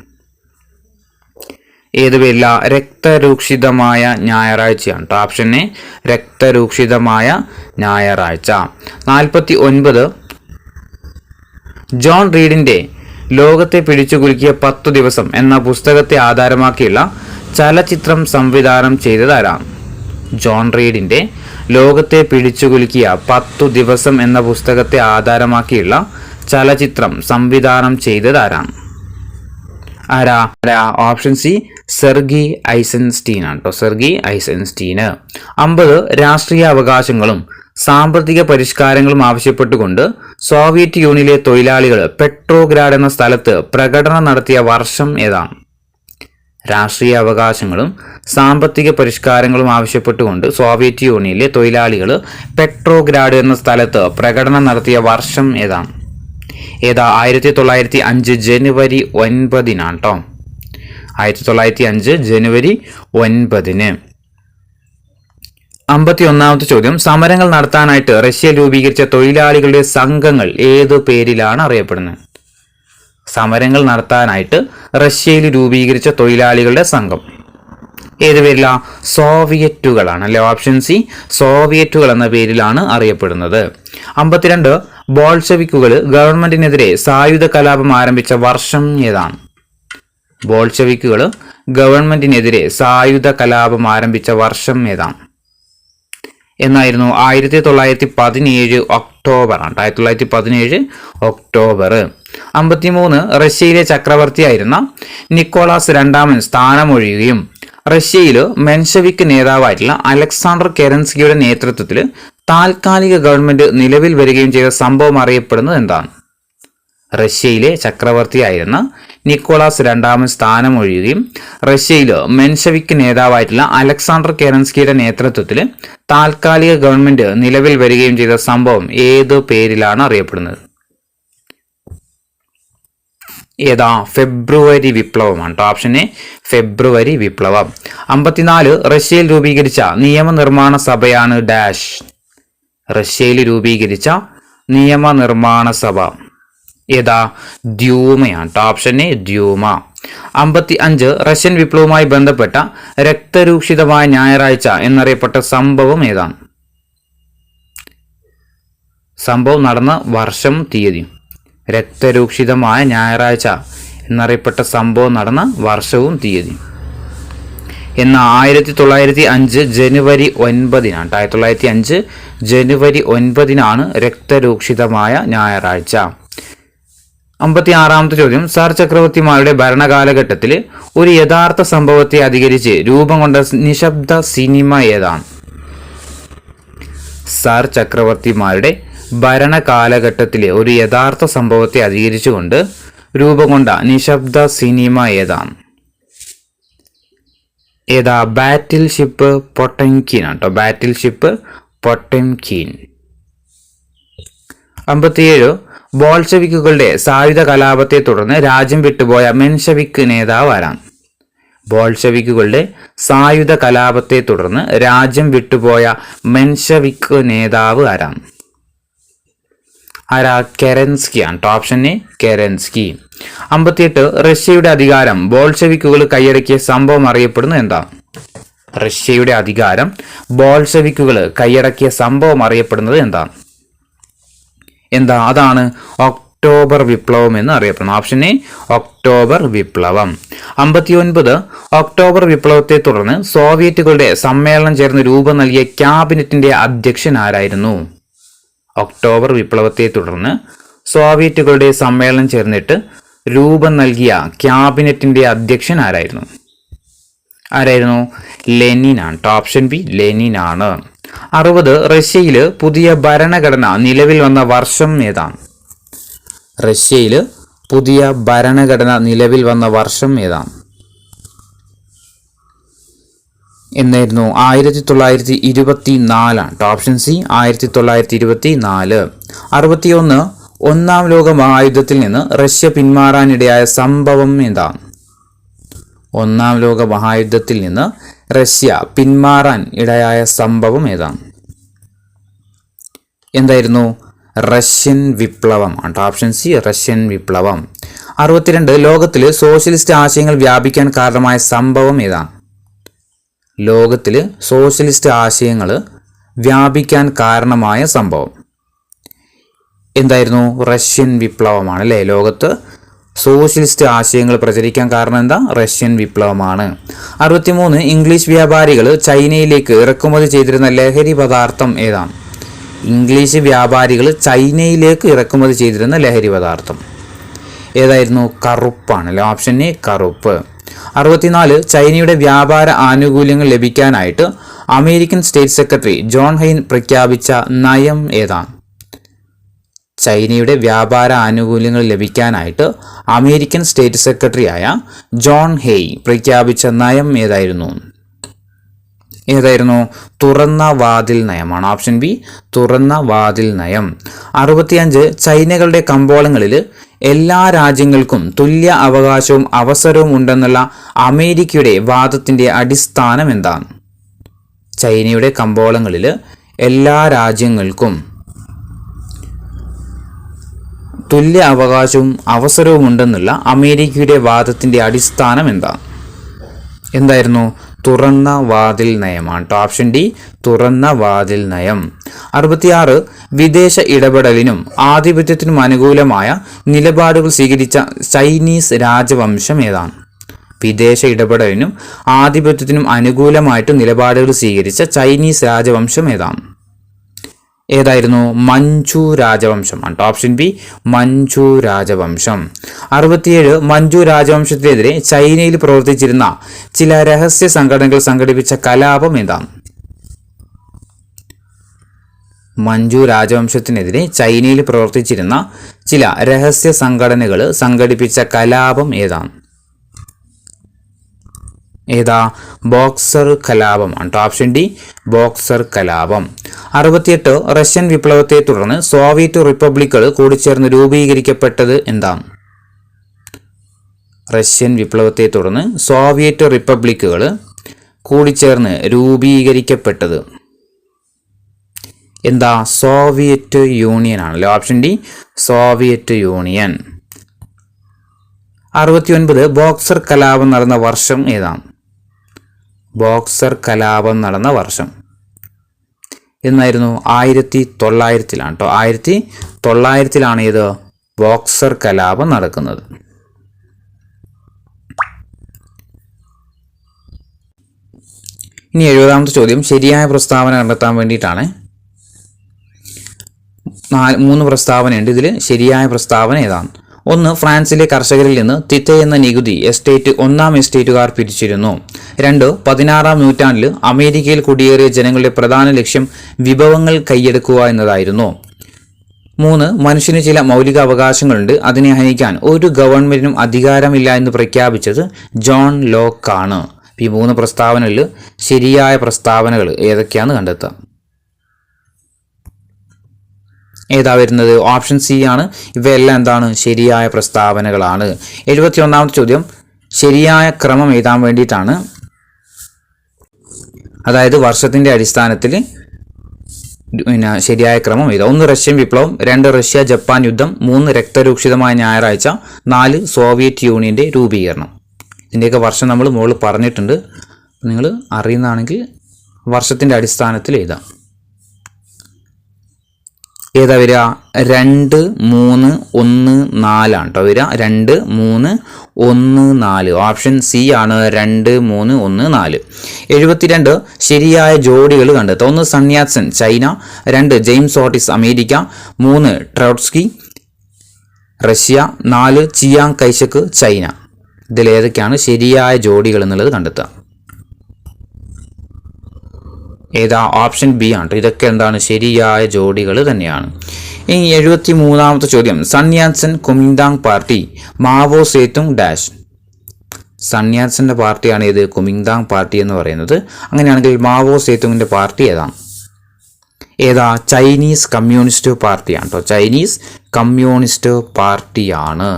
ഏത് പേരില? രക്തരൂക്ഷിതമായ ഞായറാഴ്ചയാണ്. ഓപ്ഷൻ എ രക്തരൂക്ഷിതമായ ഞായറാഴ്ച. 49 ജോൺ റീഡിന്റെ ലോകത്തെ പിടിച്ചുകുലുക്കിയ 10 ദിവസം എന്ന പുസ്തകത്തെ ആധാരമാക്കിയുള്ള ചലച്ചിത്രം സംവിധാനം ചെയ്തതാരാണ്? ജോൺ റീഡിന്റെ ലോകത്തെ പിടിച്ചുകുലുക്കിയ 10 ദിവസം എന്ന പുസ്തകത്തെ ആധാരമാക്കിയുള്ള ചലച്ചിത്രം സംവിധാനം ചെയ്തതാരാണ്? ആരാ? ഓപ്ഷൻ സി സെർഗി ഐസൻസ്റ്റീൻ ആണ്. സെർഗി ഐസൻസ്റ്റീന്. 50 രാഷ്ട്രീയ അവകാശങ്ങളും സാമ്പത്തിക പരിഷ്കാരങ്ങളും ആവശ്യപ്പെട്ടുകൊണ്ട് സോവിയറ്റ് യൂണിയനിലെ തൊഴിലാളികൾ പെട്രോഗ്രാഡ് എന്ന സ്ഥലത്ത് പ്രകടനം നടത്തിയ വർഷം ഏതാണ്? രാഷ്ട്രീയ അവകാശങ്ങളും സാമ്പത്തിക പരിഷ്കാരങ്ങളും ആവശ്യപ്പെട്ടുകൊണ്ട് സോവിയറ്റ് യൂണിയനിലെ തൊഴിലാളികൾ പെട്രോഗ്രാഡ് എന്ന സ്ഥലത്ത് പ്രകടനം നടത്തിയ വർഷം ഏതാണ്? 1905 ജനുവരി 9 1905 ജനുവരി 9. 51 ചോദ്യം. സമരങ്ങൾ നടത്താനായിട്ട് റഷ്യയിൽ രൂപീകരിച്ച തൊഴിലാളികളുടെ സംഘങ്ങൾ ഏതു പേരിലാണ് അറിയപ്പെടുന്നത്? സമരങ്ങൾ നടത്താനായിട്ട് റഷ്യയിൽ രൂപീകരിച്ച തൊഴിലാളികളുടെ സംഘം ഏത് പേരിലാ? സോവിയറ്റുകളാണ് അല്ലെ? ഓപ്ഷൻ സി സോവിയറ്റുകൾ എന്ന പേരിലാണ് അറിയപ്പെടുന്നത്. 52 ബോൾഷെവിക്കുകൾ ഗവൺമെന്റിനെതിരെ സായുധ കലാപം ആരംഭിച്ച വർഷം ഏതാണ്? ബോൾഷെവിക്കുകൾ ഗവൺമെന്റിനെതിരെ സായുധ കലാപം ആരംഭിച്ച വർഷം ഏതാണ് എന്നായിരുന്നു? 1917 ഒക്ടോബർ ആണ്. 1917 ഒക്ടോബർ. 53 റഷ്യയിലെ ചക്രവർത്തിയായിരുന്ന നിക്കോളാസ് രണ്ടാമൻ സ്ഥാനമൊഴിയുകയും റഷ്യയിൽ മെൻഷവിക് നേതാവായിട്ടുള്ള അലക്സാണ്ടർ കെരൻസ്കിയുടെ നേതൃത്വത്തിൽ താൽക്കാലിക ഗവൺമെന്റ് നിലവിൽ വരികയും ചെയ്ത സംഭവം അറിയപ്പെടുന്നത് എന്താണ്? റഷ്യയിലെ ചക്രവർത്തിയായിരുന്ന നിക്കോളാസ് രണ്ടാമൻ സ്ഥാനമൊഴിയുകയും റഷ്യയിൽ മെൻഷവിക് നേതാവായിട്ടുള്ള അലക്സാണ്ടർ കെറൻസ്കിയുടെ നേതൃത്വത്തിൽ താൽക്കാലിക ഗവൺമെന്റ് നിലവിൽ വരികയും ചെയ്ത സംഭവം ഏത് പേരിലാണ് അറിയപ്പെടുന്നത്? ഏതാ? ഫെബ്രുവരി വിപ്ലവമാണ്. ഓപ്ഷൻ എ ഫെബ്രുവരി വിപ്ലവം. 54 റഷ്യയിൽ രൂപീകരിച്ച നിയമനിർമ്മാണ സഭയാണ് ഡാഷ്. റഷ്യയിൽ രൂപീകരിച്ച നിയമനിർമ്മാണ സഭ ഏതാ? ദ്യൂമയാണ്. Option A Duma. 55 റഷ്യൻ വിപ്ലവവുമായി ബന്ധപ്പെട്ട രക്തരൂക്ഷിതമായ ഞായറാഴ്ച എന്നറിയപ്പെട്ട സംഭവം ഏതാണ്? സംഭവം നടന്ന വർഷം തീയതി. രക്തരൂക്ഷിതമായ ഞായറാഴ്ച എന്നറിയപ്പെട്ട സംഭവം നടന്ന വർഷവും തീയതി. എന്നാൽ 1905 ജനുവരി 9-നാണ്. 1905 ജനുവരി 9-നാണ് രക്തരൂക്ഷിതമായ ഞായറാഴ്ച. 56-ാമത്തെ ചോദ്യം. സാർ ചക്രവർത്തിമാരുടെ ഭരണകാലഘട്ടത്തിൽ ഒരു യഥാർത്ഥ സംഭവത്തെ അധികരിച്ച് രൂപം കൊണ്ട നിശബ്ദ സിനിമ ഏതാണ്? സാർ ചക്രവർത്തിമാരുടെ ഭരണകാലഘട്ടത്തിലെ ഒരു യഥാർത്ഥ സംഭവത്തെ അധികരിച്ചുകൊണ്ട് രൂപം കൊണ്ട നിശബ്ദ സിനിമ ഏതാണ്? ഏതാ? ബാറ്റിൽ ഷിപ്പ് പൊട്ടൻകിൻ ആണ്. ബാറ്റിൽ ഷിപ്പ് പൊട്ടൻകിൻ. 57 ബോൾഷെവിക്കുകളുടെ സായുധ കലാപത്തെ തുടർന്ന് രാജ്യം വിട്ടുപോയ മെൻഷവിക് നേതാവ് ആരാണ്? ബോൾഷെവിക്കുകളുടെ സായുധ കലാപത്തെ തുടർന്ന് രാജ്യം വിട്ടുപോയ മെൻഷവിക് നേതാവ് ആരാണ്? ആരാ? കെറൻസ്കി ആണ്. Option A Kerensky. 58 റഷ്യയുടെ അധികാരം ബോൾഷെവിക്കുകൾ കൈയടക്കിയ സംഭവം അറിയപ്പെടുന്നത് എന്താ? റഷ്യയുടെ അധികാരം ബോൾഷെവിക്കുകൾ കൈയടക്കിയ സംഭവം അറിയപ്പെടുന്നത് എന്താ? അതാണ് ഒക്ടോബർ വിപ്ലവം എന്ന് അറിയപ്പെടുന്നത്. ഓപ്ഷൻ എ ഒക്ടോബർ വിപ്ലവം. 59 ഒക്ടോബർ വിപ്ലവത്തെ തുടർന്ന് സോവിയറ്റുകളുടെ സമ്മേളനം ചേർന്ന് രൂപം നൽകിയ ക്യാബിനറ്റിന്റെ അധ്യക്ഷൻ ആരായിരുന്നു? ഒക്ടോബർ വിപ്ലവത്തെ തുടർന്ന് സോവിയറ്റുകളുടെ സമ്മേളനം ചേർന്നിട്ട് രൂപം നൽകിയ ക്യാബിനറ്റിന്റെ അധ്യക്ഷൻ ആരായിരുന്നു? ലെനിനാണ്. Option B ലെനിനാണ്. 60 റഷ്യയിൽ പുതിയ ഭരണഘടന നിലവിൽ വന്ന വർഷം ഏതാണ്? റഷ്യയിൽ പുതിയ ഭരണഘടന നിലവിൽ വന്ന വർഷം ഏതാണ്? എന്നായിരുന്നു? 1924 ആണ്. Option C 1924. 61 ഒന്നാം ലോക മഹായുദ്ധത്തിൽ നിന്ന് റഷ്യ പിന്മാറാനിടയായ സംഭവം ഏതാണ്? ഒന്നാം ലോക മഹായുദ്ധത്തിൽ നിന്ന് റഷ്യ പിന്മാറാൻ ഇടയായ സംഭവം ഏതാണ്? എന്തായിരുന്നു? റഷ്യൻ വിപ്ലവം ആണ്. ഓപ്ഷൻ സി റഷ്യൻ വിപ്ലവം. 62 ലോകത്തിൽ സോഷ്യലിസ്റ്റ് ആശയങ്ങൾ വ്യാപിക്കാൻ കാരണമായ സംഭവം ഏതാണ്? ലോകത്തിൽ സോഷ്യലിസ്റ്റ് ആശയങ്ങൾ വ്യാപിക്കാൻ കാരണമായ സംഭവം എന്തായിരുന്നു? റഷ്യൻ വിപ്ലവമാണ് അല്ലേ. ലോകത്ത് സോഷ്യലിസ്റ്റ് ആശയങ്ങൾ പ്രചരിക്കാൻ കാരണം എന്താ? റഷ്യൻ വിപ്ലവമാണ്. 63 ഇംഗ്ലീഷ് വ്യാപാരികൾ ചൈനയിലേക്ക് ഇറക്കുമതി ചെയ്തിരുന്ന ലഹരി പദാർത്ഥം ഏതാണ്? ഇംഗ്ലീഷ് വ്യാപാരികൾ ചൈനയിലേക്ക് ഇറക്കുമതി ചെയ്തിരുന്ന ലഹരി പദാർത്ഥം ഏതായിരുന്നു? കറുപ്പാണ് അല്ലേ. ഓപ്ഷൻ എ കറുപ്പ്. 64 ചൈനയുടെ വ്യാപാര ആനുകൂല്യങ്ങൾ ലഭിക്കാനായിട്ട് American state secretary John Hay പ്രഖ്യാപിച്ച നയം ഏതാണ്? ചൈനയുടെ വ്യാപാര ആനുകൂല്യങ്ങൾ ലഭിക്കാനായിട്ട് അമേരിക്കൻ സ്റ്റേറ്റ് സെക്രട്ടറിയായ ജോൺ ഹെയ് പ്രഖ്യാപിച്ച നയം ഏതായിരുന്നു? തുറന്ന വാതിൽ നയമാണ്. ഓപ്ഷൻ ബി തുറന്ന വാതിൽ നയം. 65 ചൈനകളുടെ കമ്പോളങ്ങളിൽ എല്ലാ രാജ്യങ്ങൾക്കും തുല്യ അവകാശവും അവസരവും ഉണ്ടെന്നുള്ള അമേരിക്കയുടെ വാദത്തിന്റെ അടിസ്ഥാനം എന്താണ്? ചൈനയുടെ കമ്പോളങ്ങളിൽ എല്ലാ രാജ്യങ്ങൾക്കും തുല്യ അവകാശവും അവസരവും ഉണ്ടെന്നുള്ള അമേരിക്കയുടെ വാദത്തിന്റെ അടിസ്ഥാനം എന്തായിരുന്നു? തുറന്ന വാതിൽ നയമാണ്. ഓപ്ഷൻ ഡി തുറന്ന വാതിൽ നയം. 66 വിദേശ ഇടപെടലിനും ആധിപത്യത്തിനും അനുകൂലമായ നിലപാടുകൾ സ്വീകരിച്ച ചൈനീസ് രാജവംശം ഏതാണ്? വിദേശ ഇടപെടലിനും ആധിപത്യത്തിനും അനുകൂലമായിട്ട് നിലപാടുകൾ സ്വീകരിച്ച ചൈനീസ് രാജവംശം ഏതായിരുന്നു? മഞ്ചു രാജവംശമാണ്. ഓപ്ഷൻ ബി മഞ്ചു രാജവംശം. 67 മഞ്ചു രാജവംശത്തിനെതിരെ ചൈനയിൽ പ്രവർത്തിച്ചിരുന്ന ചില രഹസ്യ സംഘടനകൾ സംഘടിപ്പിച്ച കലാപം ഏതാണ്? മഞ്ചു രാജവംശത്തിനെതിരെ ചൈനയിൽ പ്രവർത്തിച്ചിരുന്ന ചില രഹസ്യ സംഘടനകൾ സംഘടിപ്പിച്ച കലാപം ഏതാണ്? ഏതാ? ബോക്സർ കലാപമാണ്. ഓപ്ഷൻ ഡി ബോക്സർ കലാപം. 68 റഷ്യൻ വിപ്ലവത്തെ തുടർന്ന് സോവിയറ്റ് റിപ്പബ്ലിക്കുകൾ കൂടിച്ചേർന്ന് രൂപീകരിക്കപ്പെട്ടത് എന്താണ്? റഷ്യൻ വിപ്ലവത്തെ തുടർന്ന് സോവിയറ്റ് റിപ്പബ്ലിക്കുകൾ കൂടിച്ചേർന്ന് രൂപീകരിക്കപ്പെട്ടത് എന്താ? സോവിയറ്റ് യൂണിയൻ ആണല്ലോ. Option D Soviet union. 69 boxer കലാപം നടന്ന വർഷം ഏതാണ്? ബോക്സർ കലാപം നടന്ന വർഷം എന്നായിരുന്നു? 1900-ലാണ് കേട്ടോ. 1900-ലാണ് ഇത് ബോക്സർ കലാപം നടക്കുന്നത്. ഇനി 70ാമത്തെ ചോദ്യം ശരിയായ പ്രസ്താവന കണ്ടെത്താൻ വേണ്ടിയിട്ടാണ്. 3 പ്രസ്താവനയുണ്ട്. ഇതിൽ ശരിയായ പ്രസ്താവന ഏതാണ്? 1. ഫ്രാൻസിലെ കർഷകരിൽ നിന്ന് തിത്ത എന്ന നികുതി എസ്റ്റേറ്റ് 1ാം എസ്റ്റേറ്റുകാർ പിരിച്ചിരുന്നു. 2. 16ാം നൂറ്റാണ്ടിൽ അമേരിക്കയിൽ കുടിയേറിയ ജനങ്ങളുടെ പ്രധാന ലക്ഷ്യം വിഭവങ്ങൾ കൈയടക്കുക എന്നതായിരുന്നു. 3. മനുഷ്യന് ചില മൗലിക അവകാശങ്ങളുണ്ട്, അതിനെ ഹനിക്കാൻ ഒരു ഗവൺമെന്റിനും അധികാരമില്ല എന്ന് പ്രഖ്യാപിച്ചത് ജോൺ ലോക്ക് ആണ്. ഈ 3 പ്രസ്താവനകളിൽ ശരിയായ പ്രസ്താവനകൾ ഏതൊക്കെയാണെന്ന് കണ്ടെത്താം. ഏതാ വരുന്നത്? ഓപ്ഷൻ സി ആണ്. ഇവയെല്ലാം എന്താണ്? ശരിയായ പ്രസ്താവനകളാണ്. 71ാമത്തെ ചോദ്യം ശരിയായ ക്രമം എഴുതാൻ വേണ്ടിയിട്ടാണ്. അതായത് വർഷത്തിന്റെ അടിസ്ഥാനത്തിൽ ശരിയായ ക്രമം എഴുതാം. 1. റഷ്യൻ വിപ്ലവം. 2. റഷ്യ ജപ്പാൻ യുദ്ധം. 3. രക്തരൂക്ഷിതമായ ഞായറാഴ്ച. 4. സോവിയറ്റ് യൂണിയന്റെ രൂപീകരണം. ഇതിൻ്റെയൊക്കെ വർഷം നമ്മൾ മുകളിൽ പറഞ്ഞിട്ടുണ്ട്. നിങ്ങൾ അറിയുന്നതാണെങ്കിൽ വർഷത്തിന്റെ അടിസ്ഥാനത്തിൽ എഴുതാം. ഏതാ വരിക? 2, 3, 1, 4 ആണ് കേട്ടോ വരിക. 2, 3, 1, 4. ഓപ്ഷൻ സി ആണ് 2, 3, 1, 4. 72 ശരിയായ ജോഡികൾ കണ്ടെത്തുക. 1. Sun Yat sen China. 2. James Otis America. 3. Trotsky Russia. 4. Chiang Kaishek China. ഇതിലേതൊക്കെയാണ് ശരിയായ ജോഡികൾ എന്നുള്ളത് കണ്ടെത്തുക. ഏതാ? ഓപ്ഷൻ ബി ആണ്. ഇതൊക്കെ എന്താണ്? ശരിയായ ജോഡികൾ തന്നെയാണ്. ഇനി 73ാമത്തെ ചോദ്യം സൺയാറ്റ്സൻ Kuomintang party Mao Zedong dash. സൺയാറ്റ്സന്റെ പാർട്ടിയാണ് ഇത് കുമിങ്താങ് പാർട്ടി എന്ന് പറയുന്നത്. അങ്ങനെയാണെങ്കിൽ മാവോ സേതുങ്ങിന്റെ പാർട്ടി ഏതാണ്? ഏതാ? ചൈനീസ് കമ്മ്യൂണിസ്റ്റ് പാർട്ടിയാണ് കേട്ടോ. ചൈനീസ് കമ്മ്യൂണിസ്റ്റ് പാർട്ടിയാണ്.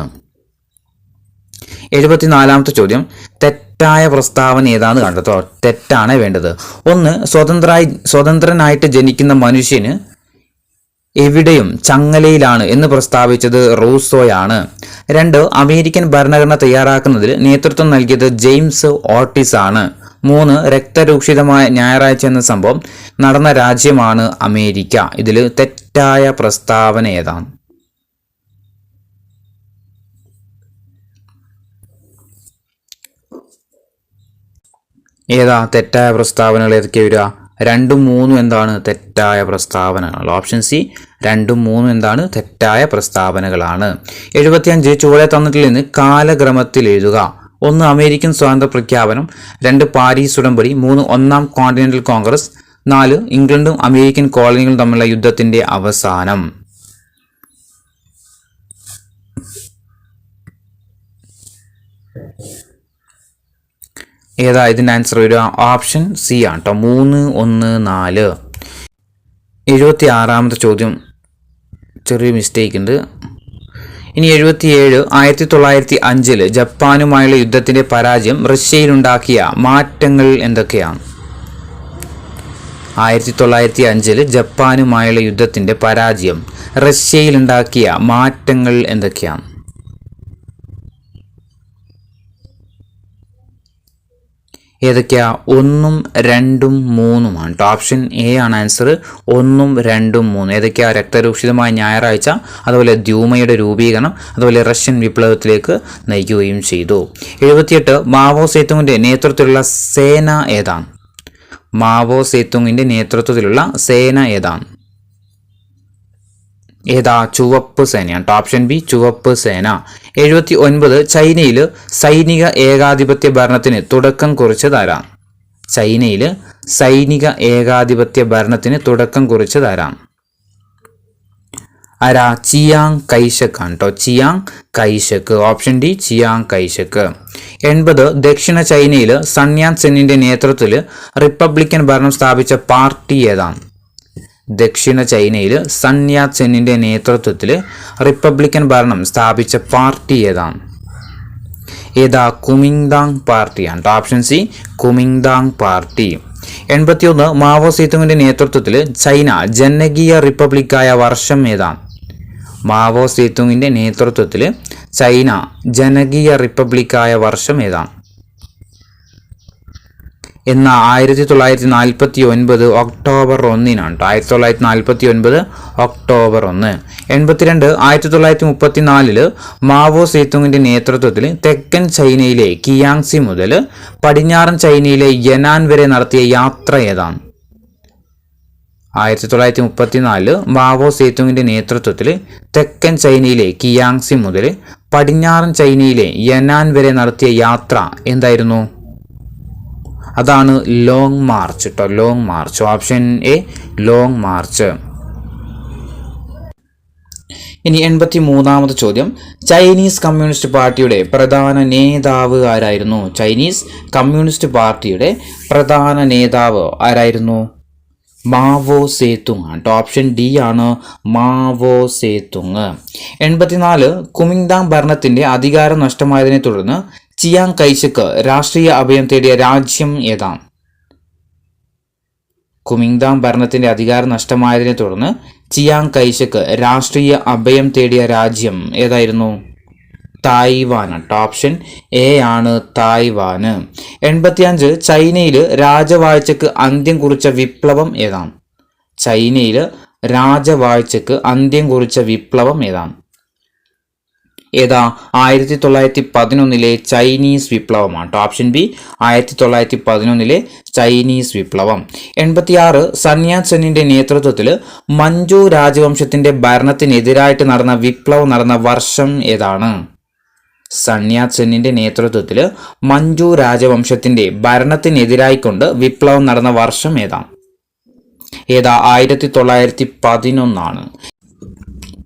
74ാമത്തെ ചോദ്യം തെറ്റായ പ്രസ്താവന ഏതാന്ന് കണ്ടെത്തോ. തെറ്റാണ് വേണ്ടത്. 1. സ്വതന്ത്രനായിട്ട് ജനിക്കുന്ന മനുഷ്യന് എവിടെയും ചങ്ങലയിലാണ് എന്ന് പ്രസ്താവിച്ചത് റൂസോയാണ്. 2. അമേരിക്കൻ ഭരണഘടന തയ്യാറാക്കുന്നതിൽ നേതൃത്വം നൽകിയത് ജെയിംസ് ഓട്ടിസ് ആണ്. 3. രക്തരൂക്ഷിതമായ ഞായറാഴ്ച എന്ന സംഭവം നടന്ന രാജ്യമാണ് അമേരിക്ക. ഇതിൽ തെറ്റായ പ്രസ്താവന ഏതാണ്? ഏതാ തെറ്റായ പ്രസ്താവനകൾ ഏതൊക്കെ വരിക? 2, 3 എന്താണ്? തെറ്റായ പ്രസ്താവനകൾ. ഓപ്ഷൻ സി 2, 3 എന്താണ്? തെറ്റായ പ്രസ്താവനകളാണ്. 75 ചുവടെ തന്നിട്ടിൽ നിന്ന് കാലക്രമത്തിൽ എഴുതുക. 1. അമേരിക്കൻ സ്വാതന്ത്ര്യ പ്രഖ്യാപനം. 2. പാരീസ് ഉടമ്പടി. 3. 1ാം കോണ്ടിനെന്റൽ കോൺഗ്രസ്. 4. ഇംഗ്ലണ്ടും അമേരിക്കൻ കോളനികളും തമ്മിലുള്ള യുദ്ധത്തിന്റെ അവസാനം. ഏതാ ഇതിൻ്റെ ആൻസർ വരിക? ഓപ്ഷൻ സി ആണ് കേട്ടോ. 3, 1, 4. 76ാമത്തെ ചോദ്യം ചെറിയ മിസ്റ്റേക്ക് ഉണ്ട്. ഇനി 77 1905 ജപ്പാനുമായുള്ള യുദ്ധത്തിന്റെ പരാജയം റഷ്യയിലുണ്ടാക്കിയ മാറ്റങ്ങൾ എന്തൊക്കെയാണ്? 1905 ജപ്പാനുമായുള്ള യുദ്ധത്തിന്റെ പരാജയം റഷ്യയിലുണ്ടാക്കിയ മാറ്റങ്ങൾ എന്തൊക്കെയാണ്? ഏതൊക്കെയാ? 1, 2, 3 ആണ്. ഓപ്ഷൻ എ ആണ് ആൻസർ. 1, 2, 3. ഏതൊക്കെയാ? രക്തരൂക്ഷിതമായ ഞായറാഴ്ച, അതുപോലെ ദ്യൂമയുടെ രൂപീകരണം, അതുപോലെ റഷ്യൻ വിപ്ലവത്തിലേക്ക് നയിക്കുകയും ചെയ്തു. 78 മാവോ സേതുങ്ങിന്റെ നേതൃത്വത്തിലുള്ള സേന ഏതാണ്? മാവോ സേതുങ്ങിന്റെ നേതൃത്വത്തിലുള്ള സേന ഏതാണ്? ഏതാ? ചുവപ്പ് സേനയാണ്. ഓപ്ഷൻ ബി ചുവപ്പ് സേന. 79 ചൈനയിൽ സൈനിക ഏകാധിപത്യ ഭരണത്തിന് തുടക്കം കുറിച്ചതാരാണ്? ചൈനയിൽ സൈനിക ഏകാധിപത്യ ഭരണത്തിന് തുടക്കം കുറിച്ചതാരാണ്? ആരാ? ചിയാങ് കൈഷക് ആണ് കേട്ടോ. ചിയാങ് കൈഷക്. Option D Chiang കൈഷക്. 80 ദക്ഷിണ ചൈനയിൽ സൺയാൻ സെന്നിന്റെ നേതൃത്വത്തിൽ റിപ്പബ്ലിക്കൻ ഭരണം സ്ഥാപിച്ച പാർട്ടി ഏതാണ്? ദക്ഷിണ ചൈനയിൽ സൺയാൻ സെന്നിന്റെ നേതൃത്വത്തിൽ റിപ്പബ്ലിക്കൻ ഭരണം സ്ഥാപിച്ച പാർട്ടി ഏതാണ്? ഏതാ? കുമിങ്താങ് പാർട്ടിയാണ്. Option C Kuomintang party. 81 Mao സേതുങ്ങിന്റെ നേതൃത്വത്തിൽ ചൈന ജനകീയ റിപ്പബ്ലിക്കായ വർഷം ഏതാണ്? മാവോ സേതുങ്ങിന്റെ നേതൃത്വത്തിൽ ചൈന ജനകീയ റിപ്പബ്ലിക്കായ വർഷം ഏതാണ്? എന്ന 1949 ഒക്ടോബർ 1-നാണ്. 1949 ഒക്ടോബർ 1. 82 1934 മാവോ സേതുങ്ങിന്റെ നേതൃത്വത്തിൽ തെക്കൻ ചൈനയിലെ കിയാങ്സി മുതൽ പടിഞ്ഞാറൻ ചൈനയിലെ യനാൻ വരെ നടത്തിയ യാത്ര ഏതാണ്? 1934 മാവോ സേതുങ്ങിന്റെ നേതൃത്വത്തിൽ തെക്കൻ ചൈനയിലെ കിയാങ്സി മുതൽ പടിഞ്ഞാറൻ ചൈനയിലെ യനാൻ വരെ നടത്തിയ യാത്ര എന്തായിരുന്നു? അതാണ് ലോങ് മാർച്ച് കേട്ടോ. Long March. Option A long March. ഇനി 83ാമത് ചോദ്യം. ചൈനീസ് കമ്മ്യൂണിസ്റ്റ് പാർട്ടിയുടെ പ്രധാന നേതാവ് ആരായിരുന്നു? ചൈനീസ് കമ്മ്യൂണിസ്റ്റ് പാർട്ടിയുടെ പ്രധാന നേതാവ് ആരായിരുന്നു? മാവോ സേതുങ് ആണ്. ഓപ്ഷൻ ഡി ആണ് മാവോ സേതുങ്. 84 കുമിങ്താങ് ഭരണത്തിന്റെ അധികാരം നഷ്ടമായതിനെ തുടർന്ന് ചിയാങ് കൈഷക് രാഷ്ട്രീയ അഭയം തേടിയ രാജ്യം ഏതാണ്? കുമിങ്താങ് ഭരണത്തിന്റെ അധികാരം നഷ്ടമായതിനെ തുടർന്ന് ചിയാങ് കൈഷക് രാഷ്ട്രീയ അഭയം തേടിയ രാജ്യം ഏതായിരുന്നു? തായ്വാൻ. ഓപ്ഷൻ എ ആണ് തായ്വാന്. 85 ചൈനയിൽ രാജവാഴ്ചക്ക് അന്ത്യം കുറിച്ച വിപ്ലവം ഏതാണ്? ചൈനയിൽ രാജവാഴ്ചക്ക് അന്ത്യം കുറിച്ച വിപ്ലവം ഏതാണ്? ഏതാ? 1911 ചൈനീസ് വിപ്ലവമാണ്. ഓപ്ഷൻ ബി 1911 ചൈനീസ് വിപ്ലവം. 86 സൺയാൻ സെന്നിന്റെ നേതൃത്വത്തിൽ മഞ്ചു രാജവംശത്തിന്റെ ഭരണത്തിനെതിരായിട്ട് നടന്ന വിപ്ലവം നടന്ന വർഷം ഏതാണ്? സൺയാൻ സെന്നിന്റെ നേതൃത്വത്തിൽ മഞ്ചു രാജവംശത്തിന്റെ ഭരണത്തിനെതിരായിക്കൊണ്ട് വിപ്ലവം നടന്ന വർഷം ഏതാണ്? ഏതാ? 1911.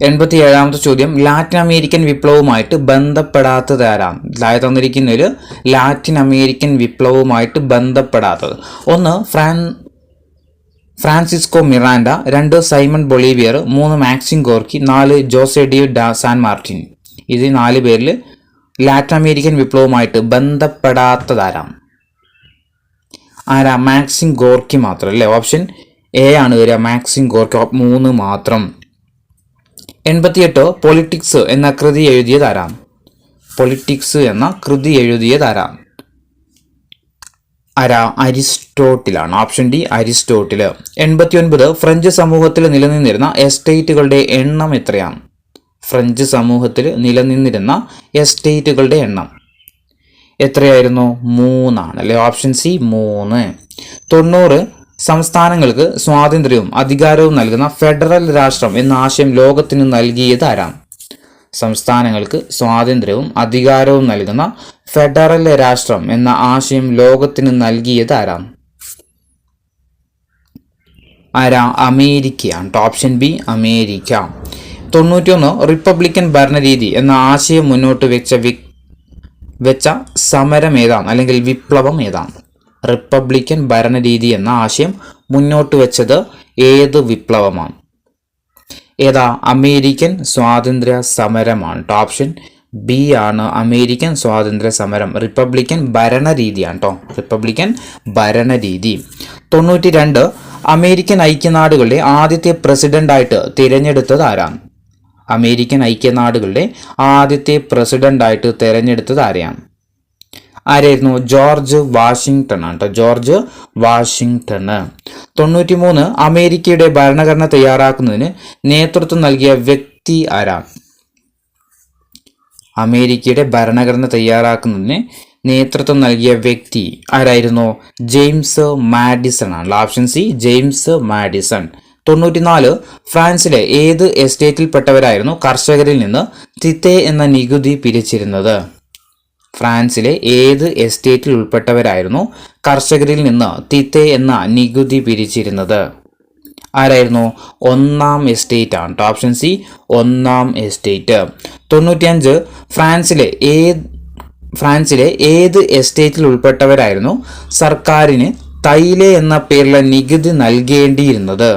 87ാമത്തെ ചോദ്യം. ലാറ്റിൻ അമേരിക്കൻ വിപ്ലവവുമായിട്ട് ബന്ധപ്പെടാത്തത് ആരാണ്? തന്നിരിക്കുന്നതിൽ ലാറ്റിൻ അമേരിക്കൻ വിപ്ലവവുമായിട്ട് ബന്ധപ്പെടാത്തത്. 1 Francisco Miranda, 2 Simon Bolivar, 3 Maxim Gorky, 4 Jose de San Martin. ഇത് 4 പേരിൽ ലാറ്റിൻ അമേരിക്കൻ വിപ്ലവവുമായിട്ട് ബന്ധപ്പെടാത്തതാരാണ്? ആരാ? മാക്സിം ഗോർക്കി മാത്രം അല്ലേ? ഓപ്ഷൻ എ ആണ് വരിക. മാക്സിം ഗോർക്കി 3 മാത്രം. 88 പൊളിറ്റിക്സ് എന്ന കൃതി എഴുതിയതാരാണ്? പൊളിറ്റിക്സ് എന്ന കൃതി എഴുതിയതാരാണ്? ആരാ? അരിസ്റ്റോട്ടിലാണ്. Option D Aristotle. 89 ഫ്രഞ്ച് സമൂഹത്തിൽ നിലനിന്നിരുന്ന എസ്റ്റേറ്റുകളുടെ എണ്ണം എത്രയാണ്? ഫ്രഞ്ച് സമൂഹത്തിൽ നിലനിന്നിരുന്ന എസ്റ്റേറ്റുകളുടെ എണ്ണം എത്രയായിരുന്നു? 3 ആണ് അല്ലെ? Option C 3. 90 സംസ്ഥാനങ്ങൾക്ക് സ്വാതന്ത്ര്യവും അധികാരവും നൽകുന്ന ഫെഡറൽ രാഷ്ട്രം എന്ന ആശയം ലോകത്തിന് നൽകിയത് ആരാണ്? സംസ്ഥാനങ്ങൾക്ക് സ്വാതന്ത്ര്യവും അധികാരവും നൽകുന്ന ഫെഡറൽ രാഷ്ട്രം എന്ന ആശയം ലോകത്തിന് നൽകിയത് ആരാണ്? ആരാ? അമേരിക്കയാണ്. Option B America. 91 റിപ്പബ്ലിക്കൻ ഭരണരീതി എന്ന ആശയം മുന്നോട്ട് വെച്ച സമരം ഏതാണ് അല്ലെങ്കിൽ വിപ്ലവം ഏതാണ്? റിപ്പബ്ലിക്കൻ ഭരണരീതി എന്ന ആശയം മുന്നോട്ട് വെച്ചത് ഏത് വിപ്ലവമാണ്? ഏതാ? അമേരിക്കൻ സ്വാതന്ത്ര്യ സമരമാണ്. ഓപ്ഷൻ ബി ആണ് അമേരിക്കൻ സ്വാതന്ത്ര്യ സമരം. റിപ്പബ്ലിക്കൻ ഭരണരീതിയാണ് കേട്ടോ. റിപ്പബ്ലിക്കൻ ഭരണരീതി. 92 അമേരിക്കൻ ഐക്യനാടുകളുടെ ആദ്യത്തെ പ്രസിഡന്റായിട്ട് തിരഞ്ഞെടുത്തത് ആരാണ്? അമേരിക്കൻ ഐക്യനാടുകളുടെ ആദ്യത്തെ പ്രസിഡന്റായിട്ട് തിരഞ്ഞെടുത്തത് ആരെയാണ്? ആരായിരുന്നു? ജോർജ് വാഷിംഗ്ടൺ ആണ്. George Washington. 93 അമേരിക്കയുടെ ഭരണഘടന തയ്യാറാക്കുന്നതിന് നേതൃത്വം നൽകിയ വ്യക്തി ആരാണ്? അമേരിക്കയുടെ ഭരണഘടന തയ്യാറാക്കുന്നതിന് നേതൃത്വം നൽകിയ വ്യക്തി ആരായിരുന്നു? ജെയിംസ് മാഡിസൺ ആണ്. Option C James Madison. 94 ഫ്രാൻസിലെ ഏത് എസ്റ്റേറ്റിൽപ്പെട്ടവരായിരുന്നു കർഷകരിൽ നിന്ന് തിത്തെ എന്ന നികുതി പിരിച്ചിരുന്നത്? ഫ്രാൻസിലെ ഏത് എസ്റ്റേറ്റിൽ ഉൾപ്പെട്ടവരായിരുന്നു കർഷകരിൽ നിന്ന് തിത്തെ എന്ന നികുതി പിരിച്ചിരുന്നത്? ആരായിരുന്നു? ഒന്നാം എസ്റ്റേറ്റ് ആണ്. ഓപ്ഷൻ സി ഒന്നാം എസ്റ്റേറ്റ്. 95 ഫ്രാൻസിലെ ഏത് എസ്റ്റേറ്റിൽ ഉൾപ്പെട്ടവരായിരുന്നു സർക്കാരിന് തൈലെ എന്ന പേരിലുള്ള നികുതി നൽകേണ്ടിയിരുന്നത്?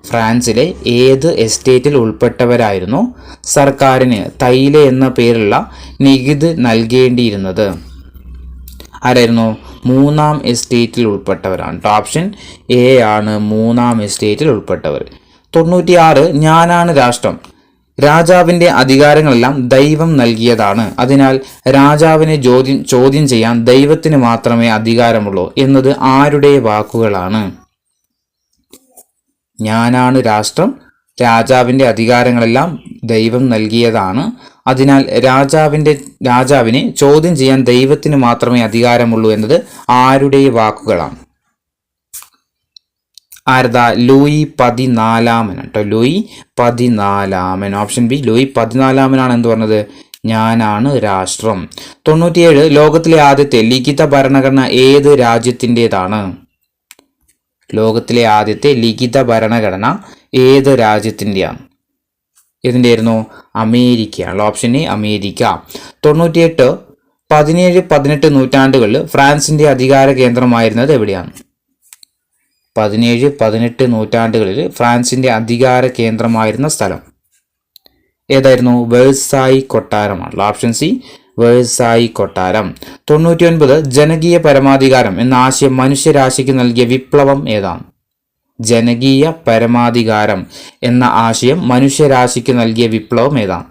ഫ്രാൻസിലെ ഏത് എസ്റ്റേറ്റിൽ ഉൾപ്പെട്ടവരായിരുന്നു സർക്കാരിന് തൈലെ എന്ന പേരിലുള്ള നികുതി നൽകേണ്ടിയിരുന്നത്? ആരായിരുന്നു? മൂന്നാം എസ്റ്റേറ്റിൽ ഉൾപ്പെട്ടവരാണ്. ഓപ്ഷൻ എ ആണ് മൂന്നാം എസ്റ്റേറ്റിൽ ഉൾപ്പെട്ടവർ. 96 ഞാനാണ് രാഷ്ട്രം. രാജാവിൻ്റെ അധികാരങ്ങളെല്ലാം ദൈവം നൽകിയതാണ്. അതിനാൽ രാജാവിനെ ചോദ്യം ചെയ്യാൻ ദൈവത്തിന് മാത്രമേ അധികാരമുള്ളൂ എന്നത് ആരുടെ വാക്കുകളാണ്? ഞാനാണ് രാഷ്ട്രം. രാജാവിൻ്റെ അധികാരങ്ങളെല്ലാം ദൈവം നൽകിയതാണ്. അതിനാൽ രാജാവിനെ ചോദ്യം ചെയ്യാൻ ദൈവത്തിന് മാത്രമേ അധികാരമുള്ളൂ എന്നത് ആരുടെ വാക്കുകളാണ്? ആരതാ? ലൂയി 14 കേട്ടോ. ലൂയി 14. ഓപ്ഷൻ ബി ലൂയി 14 എന്ത് പറഞ്ഞത്? ഞാനാണ് രാഷ്ട്രം. 97 ലോകത്തിലെ ആദ്യത്തെ ലിഖിത ഭരണഘടന ഏത് രാജ്യത്തിൻ്റെതാണ്? ലോകത്തിലെ ആദ്യത്തെ ലിഖിത ഭരണഘടന ഏത് രാജ്യത്തിൻ്റെയാണ്? ഇതിൻ്റെ ആയിരുന്നു? അമേരിക്കയാണ്. Option A America. 98 17-18 നൂറ്റാണ്ടുകളിൽ ഫ്രാൻസിന്റെ അധികാര കേന്ദ്രമായിരുന്നത് എവിടെയാണ്? 17-18 നൂറ്റാണ്ടുകളിൽ ഫ്രാൻസിന്റെ അധികാര കേന്ദ്രമായിരുന്ന സ്ഥലം ഏതായിരുന്നു? വേഴ്സായി കൊട്ടാരമാണ്. ഓപ്ഷൻ സി വേഴ്സായി കൊട്ടാരം. 99 ജനകീയ പരമാധികാരം എന്ന ആശയം മനുഷ്യരാശിക്ക് നൽകിയ വിപ്ലവം ഏതാണ്? ജനകീയ പരമാധികാരം എന്ന ആശയം മനുഷ്യരാശിക്ക് നൽകിയ വിപ്ലവം ഏതാണ്?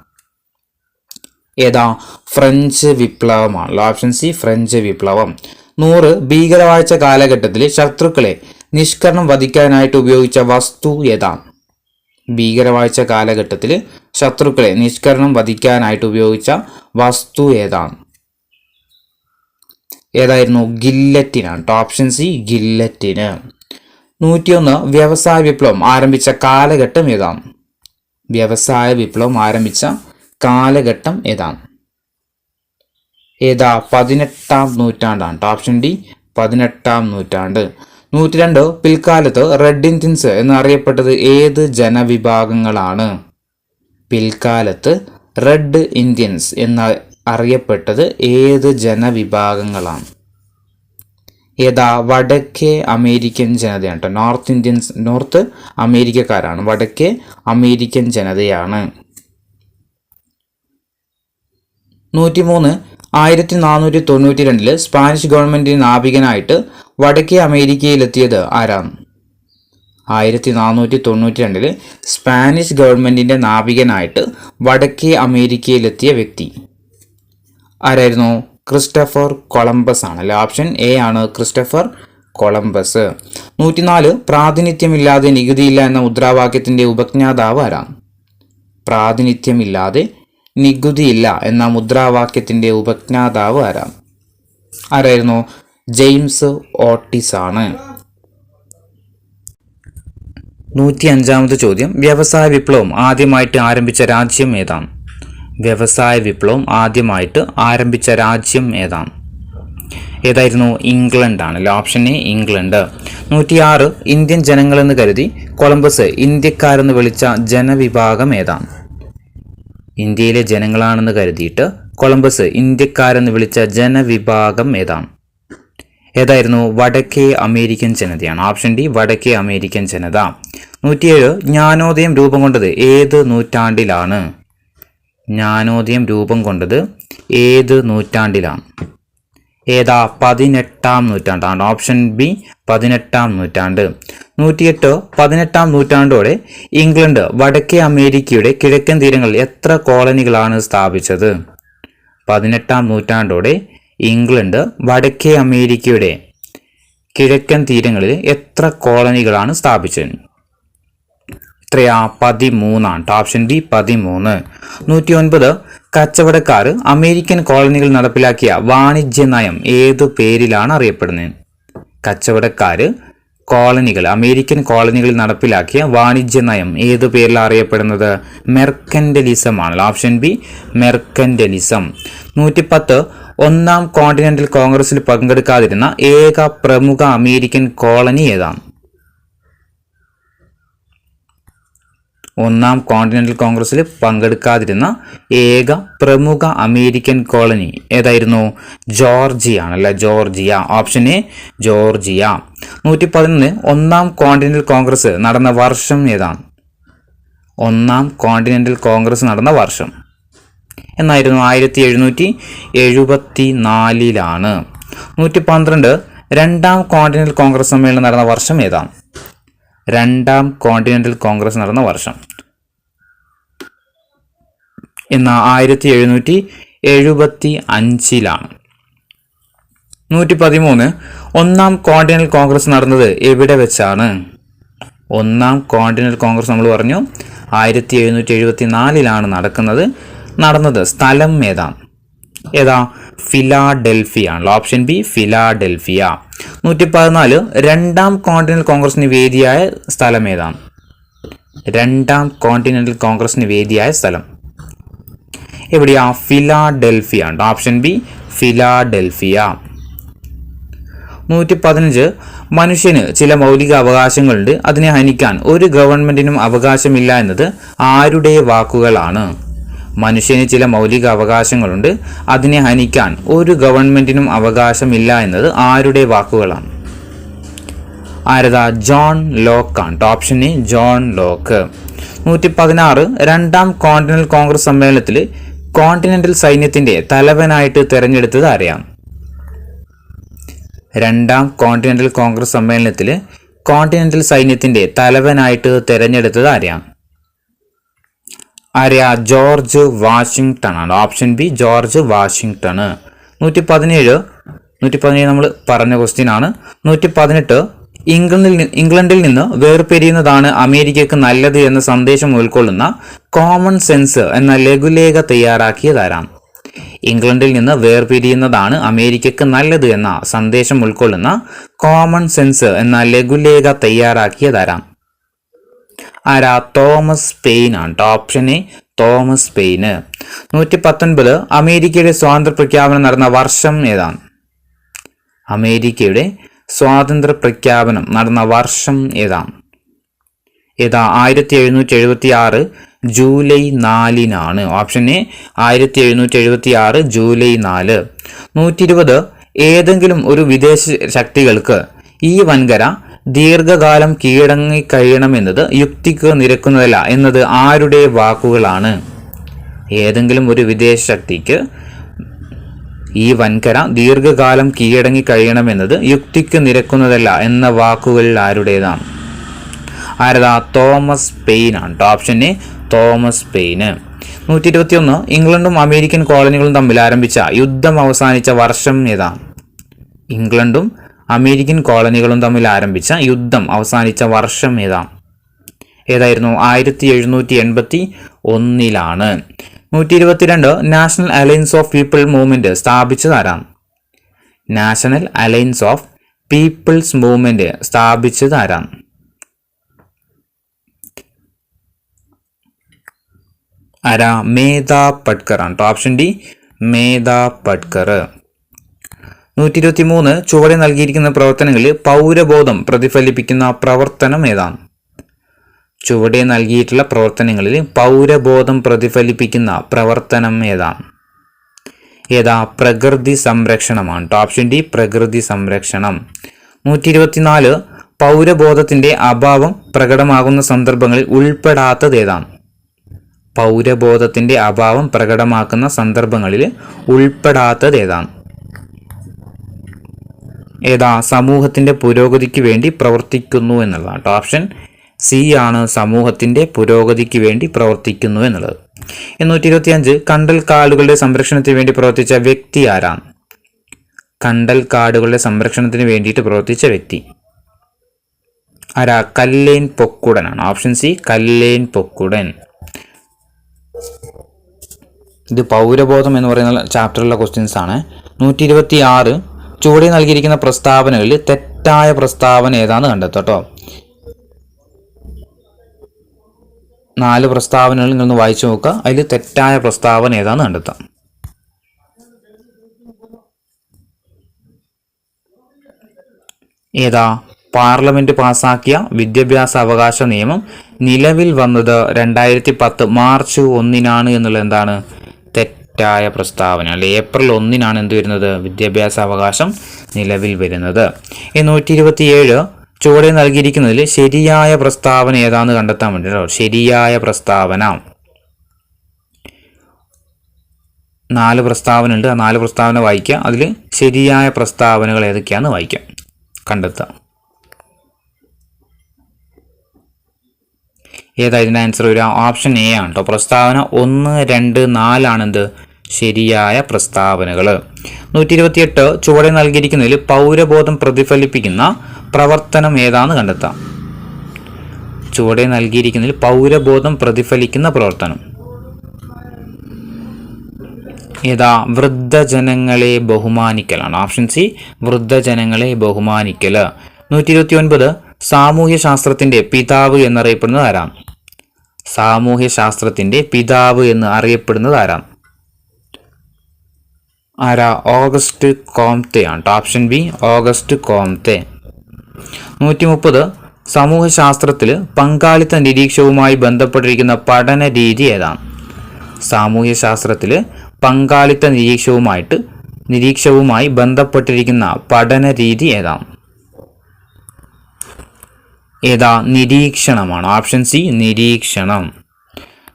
ഫ്രഞ്ച് വിപ്ലവമാണ്. ഓപ്ഷൻ സി ഫ്രഞ്ച് വിപ്ലവം. 100 ഭീകരവാഴ്ച കാലഘട്ടത്തിൽ ശത്രുക്കളെ നിഷ്കരണം വധിക്കാനായിട്ട് ഉപയോഗിച്ച വസ്തു ഏതാണ്? ഭീകരവാഴ്ച കാലഘട്ടത്തിൽ ശത്രുക്കളെ നിഷ്കരണം വധിക്കാനായിട്ട് ഉപയോഗിച്ച വസ്തു ഏതായിരുന്നു? ഗില്ലറ്റിനാണ്. Option C ഗില്ലറ്റിന്. 101 വ്യവസായ വിപ്ലവം ആരംഭിച്ച കാലഘട്ടം ഏതാണ്? വ്യവസായ വിപ്ലവം ആരംഭിച്ച കാലഘട്ടം ഏതാണ്? 18-ാം നൂറ്റാണ്ടാണ്. ഓപ്ഷൻ ഡി 18-ാം നൂറ്റാണ്ട്. 102 പിൽക്കാലത്ത് റെഡ് ഇന്ത്യൻസ് എന്നറിയപ്പെട്ടത് ഏത് ജനവിഭാഗങ്ങളാണ്? പിൽക്കാലത്ത് റെഡ് ഇന്ത്യൻസ് എന്ന് അറിയപ്പെട്ടത് ഏത് ജനവിഭാഗങ്ങളാണ്? വടക്കേ അമേരിക്കൻ ജനതയാണ്. നോർത്ത് അമേരിക്കക്കാരാണ്. വടക്കേ അമേരിക്കൻ ജനതയാണ്. 103 1492 സ്പാനിഷ് ഗവൺമെന്റിന് നാവികനായിട്ട് വടക്കേ അമേരിക്കയിലെത്തിയത് ആരാണ്? 1492 സ്പാനിഷ് ഗവൺമെന്റിന്റെ നാവികനായിട്ട് വടക്കേ അമേരിക്കയിലെത്തിയ വ്യക്തി ആരായിരുന്നു? ക്രിസ്റ്റഫർ കൊളംബസ് ആണല്ലേ. ഓപ്ഷൻ എ ആണ് ക്രിസ്റ്റഫർ കൊളംബസ്. 104 പ്രാതിനിധ്യമില്ലാതെ നികുതിയില്ല എന്ന മുദ്രാവാക്യത്തിന്റെ ഉപജ്ഞാതാവ് ആരാണ്? പ്രാതിനിധ്യമില്ലാതെ നികുതിയില്ല എന്ന മുദ്രാവാക്യത്തിന്റെ ഉപജ്ഞാതാവ് ആരായിരുന്നു? ജെയിംസ് ഓട്ടിസ് ആണ്. 105 ചോദ്യം വ്യവസായ വിപ്ലവം ആദ്യമായിട്ട് ആരംഭിച്ച രാജ്യം ഏതാണ്? വ്യവസായ വിപ്ലവം ആദ്യമായിട്ട് ആരംഭിച്ച രാജ്യം ഏതായിരുന്നു? ഇംഗ്ലണ്ട് ആണല്ലേ. Option A England. 106 ഇന്ത്യൻ ജനങ്ങളെന്ന് കരുതി കൊളംബസ് ഇന്ത്യക്കാരെന്ന് വിളിച്ച ജനവിഭാഗം ഏതാണ്? ഇന്ത്യയിലെ ജനങ്ങളാണെന്ന് കരുതിയിട്ട് കൊളംബസ് ഇന്ത്യക്കാരെന്ന് വിളിച്ച ജനവിഭാഗം ഏതായിരുന്നു? വടക്കേ അമേരിക്കൻ ജനതയാണ്. ഓപ്ഷൻ ഡി വടക്കേ അമേരിക്കൻ ജനത. 107 ജ്ഞാനോദയം രൂപം കൊണ്ടത് ഏത് നൂറ്റാണ്ടിലാണ്? ജ്ഞാനോദയം രൂപം കൊണ്ടത് ഏത് നൂറ്റാണ്ടിലാണ്? 18-ാം നൂറ്റാണ്ടാണ്. ഓപ്ഷൻ ബി 18-ാം നൂറ്റാണ്ട്. 108 18-ാം നൂറ്റാണ്ടോടെ ഇംഗ്ലണ്ട് വടക്കേ അമേരിക്കയുടെ കിഴക്കൻ തീരങ്ങളിൽ എത്ര കോളനികളാണ് സ്ഥാപിച്ചത്? 18-ാം നൂറ്റാണ്ടോടെ ഇംഗ്ലണ്ട് വടക്കേ അമേരിക്കയുടെ കിഴക്കൻ തീരങ്ങളിൽ എത്ര കോളനികളാണ് സ്ഥാപിച്ചത്? 13 ഓപ്ഷൻ ബി 13. 109 കച്ചവടക്കാർ അമേരിക്കൻ കോളനികൾ നടപ്പിലാക്കിയ വാണിജ്യ നയം ഏതു പേരിലാണ് അറിയപ്പെടുന്നത്? കച്ചവടക്കാര് അമേരിക്കൻ കോളനികളിൽ നടപ്പിലാക്കിയ വാണിജ്യ നയം ഏതു പേരിലാണ് അറിയപ്പെടുന്നത്? മെർക്കന്റലിസം ആണ്. Option B mercantilism. 110 ഒന്നാം കോണ്ടിനെന്റൽ കോൺഗ്രസിൽ പങ്കെടുക്കാതിരുന്ന ഏക പ്രമുഖ അമേരിക്കൻ കോളനി ഏതാണ്? ഒന്നാം കോണ്ടിനെന്റൽ കോൺഗ്രസിൽ പങ്കെടുക്കാതിരുന്ന ഏക പ്രമുഖ അമേരിക്കൻ കോളനി ഏതായിരുന്നു? ജോർജിയ ആണല്ലേ, ജോർജിയ. Option A Georgia. 111 ഒന്നാം കോണ്ടിനെന്റൽ കോൺഗ്രസ് നടന്ന വർഷം ഏതാണ്? ഒന്നാം കോണ്ടിനെന്റൽ കോൺഗ്രസ് നടന്ന വർഷം എന്നായിരുന്നു? 1774 112 രണ്ടാം കോണ്ടിനെന്റൽ കോൺഗ്രസ് സമ്മേളനം നടന്ന വർഷം ഏതാണ്? രണ്ടാം കോണ്ടിനെന്റൽ കോൺഗ്രസ് നടന്ന വർഷം എന്ന 1775 113 ഒന്നാം കോണ്ടിനെന്റൽ കോൺഗ്രസ് നടന്നത് എവിടെ വെച്ചാണ്? ഒന്നാം കോണ്ടിനെന്റൽ കോൺഗ്രസ് നമ്മൾ പറഞ്ഞു 1774 നടന്നത് സ്ഥലം ഏതാണ്? ഏതാ? ഫിലാഡൽഫിയ ആണല്ലോ. Option B Philadelphia. 114 രണ്ടാം കോണ്ടിനെന്റൽ കോൺഗ്രസിന് വേദിയായ സ്ഥലം ഏതാണ്? രണ്ടാം കോണ്ടിനെന്റൽ കോൺഗ്രസിന് വേദിയായ സ്ഥലം എവിടെയാ? ഫിലാഡൽഫിയ ആണ്. Option B Philadelphia. 115 മനുഷ്യന് ചില മൗലിക അവകാശങ്ങളുണ്ട്, അതിനെ ഹനിക്കാൻ ഒരു ഗവൺമെന്റിനും അവകാശമില്ല എന്നത് ആരുടെ വാക്കുകളാണ്? മനുഷ്യന് ചില മൗലിക അവകാശങ്ങളുണ്ട്, അതിനെ ഹനിക്കാൻ ഒരു ഗവൺമെന്റിനും അവകാശമില്ല എന്നത് ആരുടെ വാക്കുകളാണ്? ആരതാ? ജോൺ ലോക്ക് ആണ്. Option A John Locke. 116 രണ്ടാം കോണ്ടിനെന്റൽ കോൺഗ്രസ് സമ്മേളനത്തിൽ കോണ്ടിനെന്റൽ സൈന്യത്തിന്റെ തലവനായിട്ട് തെരഞ്ഞെടുത്തത് ആരെയാണ്? രണ്ടാം കോണ്ടിനെന്റൽ കോൺഗ്രസ് സമ്മേളനത്തിൽ കോണ്ടിനെന്റൽ സൈന്യത്തിന്റെ തലവനായിട്ട് തെരഞ്ഞെടുത്തത് ആരെയാണ്? ആരെയാ? ജോർജ് വാഷിംഗ്ടൺ ആണ്. Option B George Washington. 117 നമ്മൾ പറഞ്ഞ ക്വസ്റ്റ്യൻ ആണ്. 118 ഇംഗ്ലണ്ടിൽ നിന്ന് വേർപിരിയുന്നതാണ് അമേരിക്കക്ക് നല്ലത് എന്ന സന്ദേശം ഉൾക്കൊള്ളുന്ന കോമൺ സെൻസ് എന്ന ലഘുലേഖ തയ്യാറാക്കിയതാരാണ്? ഇംഗ്ലണ്ടിൽ നിന്ന് വേർപിരിയുന്നതാണ് അമേരിക്കക്ക് നല്ലത് എന്ന സന്ദേശം ഉൾക്കൊള്ളുന്ന കോമൺ സെൻസ് എന്ന ലഘുലേഖ തയ്യാറാക്കിയതാരാണ്? ആരാ? തോമസ് പെയിൻ ആണ്. Option A Thomas pain. 119 അമേരിക്കയുടെ സ്വാതന്ത്ര്യ പ്രഖ്യാപനം നടന്ന വർഷം ഏതാണ്? അമേരിക്കയുടെ സ്വാതന്ത്ര്യ പ്രഖ്യാപനം നടന്ന വർഷം ഏതാണ്? 1776 ജൂലൈ 4 ഓപ്ഷൻ എ 1776 ജൂലൈ 4. 120 ഏതെങ്കിലും ഒരു വിദേശ ശക്തികൾക്ക് ഈ വൻകര ദീർഘകാലം കീഴടങ്ങി കഴിയണമെന്നത് യുക്തിക്ക് നിരക്കുന്നതല്ല എന്നത് ആരുടെ വാക്കുകളാണ്? ഏതെങ്കിലും ഒരു വിദേശ ശക്തിക്ക് ഈ വൻകര ദീർഘകാലം കീഴടങ്ങി കഴിയണമെന്നത് യുക്തിക്ക് നിരക്കുന്നതല്ല എന്ന വാക്കുകൾ ആരുടേതാണ്? ആരതാ? തോമസ് പെയിൻ ആണ്. Option A Thomas pain. 121 ഇംഗ്ലണ്ടും അമേരിക്കൻ കോളനികളും തമ്മിൽ ആരംഭിച്ച യുദ്ധം അവസാനിച്ച വർഷം ഏതാണ്? ഇംഗ്ലണ്ടും അമേരിക്കൻ കോളനികളും തമ്മിൽ ആരംഭിച്ച യുദ്ധം അവസാനിച്ച വർഷം ഏതായിരുന്നു? 1781 122 national alliance of people movement സ്ഥാപിച്ചത് ആരാണ്? National alliance of people's movement സ്ഥാപിച്ചത് ആരാണ്? ആരാ? മേധാ പട്കർ ആണ്. ഓപ്ഷൻ ഡി മേധാ പട്കർ. 123 ചുവടെ നൽകിയിരിക്കുന്ന പ്രവർത്തനങ്ങളിൽ പൗരബോധം പ്രതിഫലിപ്പിക്കുന്ന പ്രവർത്തനം ഏതാണ്? ചുവടെ നൽകിയിട്ടുള്ള പ്രവർത്തനങ്ങളിൽ പൗരബോധം പ്രതിഫലിപ്പിക്കുന്ന പ്രവർത്തനം ഏതാണ്? പ്രകൃതി സംരക്ഷണമാണ്. ഓപ്ഷൻ ഡി പ്രകൃതി സംരക്ഷണം. 124 പൗരബോധത്തിന്റെ അഭാവം പ്രകടമാകുന്ന സന്ദർഭങ്ങളിൽ ഉൾപ്പെടാത്തത് ഏതാണ്? പൗരബോധത്തിന്റെ അഭാവം പ്രകടമാക്കുന്ന സന്ദർഭങ്ങളിൽ ഉൾപ്പെടാത്തത് ഏതാണ്? സമൂഹത്തിന്റെ പുരോഗതിക്ക് വേണ്ടി പ്രവർത്തിക്കുന്നു എന്നുള്ളതാണ്. ഓപ്ഷൻ സി ആണ് സമൂഹത്തിന്റെ പുരോഗതിക്ക് വേണ്ടി പ്രവർത്തിക്കുന്നു എന്നുള്ളത്. 125 കണ്ടൽ കാടുകളുടെ സംരക്ഷണത്തിന് വേണ്ടി പ്രവർത്തിച്ച വ്യക്തി ആരാണ്? കണ്ടൽ കാടുകളുടെ സംരക്ഷണത്തിന് വേണ്ടിയിട്ട് പ്രവർത്തിച്ച വ്യക്തി ആരാ? കല്ലേൻ പൊക്കുടൻ ആണ്. Option C Kallen Pokkudan. ഇത് പൗരബോധം എന്ന് പറയുന്ന ചാപ്റ്ററിലുള്ള ക്വസ്റ്റ്യൻസ് ആണ്. 126 ചുവടെ നൽകിയിരിക്കുന്ന പ്രസ്താവനകളിൽ തെറ്റായ പ്രസ്താവന ഏതാണെന്ന് കണ്ടെത്തട്ടോ. 4 പ്രസ്താവനകൾ നിങ്ങളൊന്ന് വായിച്ചു നോക്കുക. അതിൽ തെറ്റായ പ്രസ്താവന ഏതാണെന്ന് കണ്ടെത്താം. പാർലമെന്റ് പാസാക്കിയ വിദ്യാഭ്യാസ അവകാശ നിയമം നിലവിൽ വന്നത് 2010 മാർച്ച് 1 എന്നുള്ളത് എന്താണ്? തെറ്റായ പ്രസ്താവന. അല്ലെ, ഏപ്രിൽ 1 എന്ത് വരുന്നത്? വിദ്യാഭ്യാസ അവകാശം നിലവിൽ വരുന്നത്. 127 ചുവടെ നൽകിയിരിക്കുന്നതിൽ ശരിയായ പ്രസ്താവന ഏതാന്ന് കണ്ടെത്താൻ വേണ്ടിട്ടോ. ശരിയായ പ്രസ്താവന 4 പ്രസ്താവന ഉണ്ട്. ആ 4 പ്രസ്താവന വായിക്കുക. അതിൽ ശരിയായ പ്രസ്താവനകൾ ഏതൊക്കെയാണെന്ന് വായിക്കാം, കണ്ടെത്താം. ഏതാ ഇതിൻ്റെ ആൻസർ വരിക? ഓപ്ഷൻ എ ആണ് കേട്ടോ. പ്രസ്താവന 1, 2, 4 ആണെന്ത്? ശരിയായ പ്രസ്താവനകൾ. 128 ചുവടെ നൽകിയിരിക്കുന്നതിൽ പൗരബോധം പ്രതിഫലിപ്പിക്കുന്ന പ്രവർത്തനം ഏതാന്ന് കണ്ടെത്താം. ചുവടെ നൽകിയിരിക്കുന്നതിൽ പൗരബോധം പ്രതിഫലിക്കുന്ന പ്രവർത്തനം ഏതാ? വൃദ്ധജനങ്ങളെ ബഹുമാനിക്കലാണ്. Option C, വൃദ്ധജനങ്ങളെ ബഹുമാനിക്കൽ. 129 സാമൂഹ്യ ശാസ്ത്രത്തിന്റെ പിതാവ് എന്നറിയപ്പെടുന്നത് ആരാണ്? സാമൂഹ്യ ശാസ്ത്രത്തിന്റെ പിതാവ് എന്ന് അറിയപ്പെടുന്നത് ആരാണ്? ആരാ? ഓഗസ്റ്റ് കോംതെ ആണ്. Option B, August Comte. 130 സമൂഹശാസ്ത്രത്തിൽ പങ്കാളിത്ത നിരീക്ഷണവുമായി ബന്ധപ്പെട്ടിരിക്കുന്ന പഠന രീതി ഏതാണ്? സാമൂഹ്യശാസ്ത്രത്തിൽ പങ്കാളിത്ത നിരീക്ഷണവുമായി ബന്ധപ്പെട്ടിരിക്കുന്ന പഠന രീതി ഏതാണ്? ഏതാ? നിരീക്ഷണമാണ്. ഓപ്ഷൻ സി, നിരീക്ഷണം.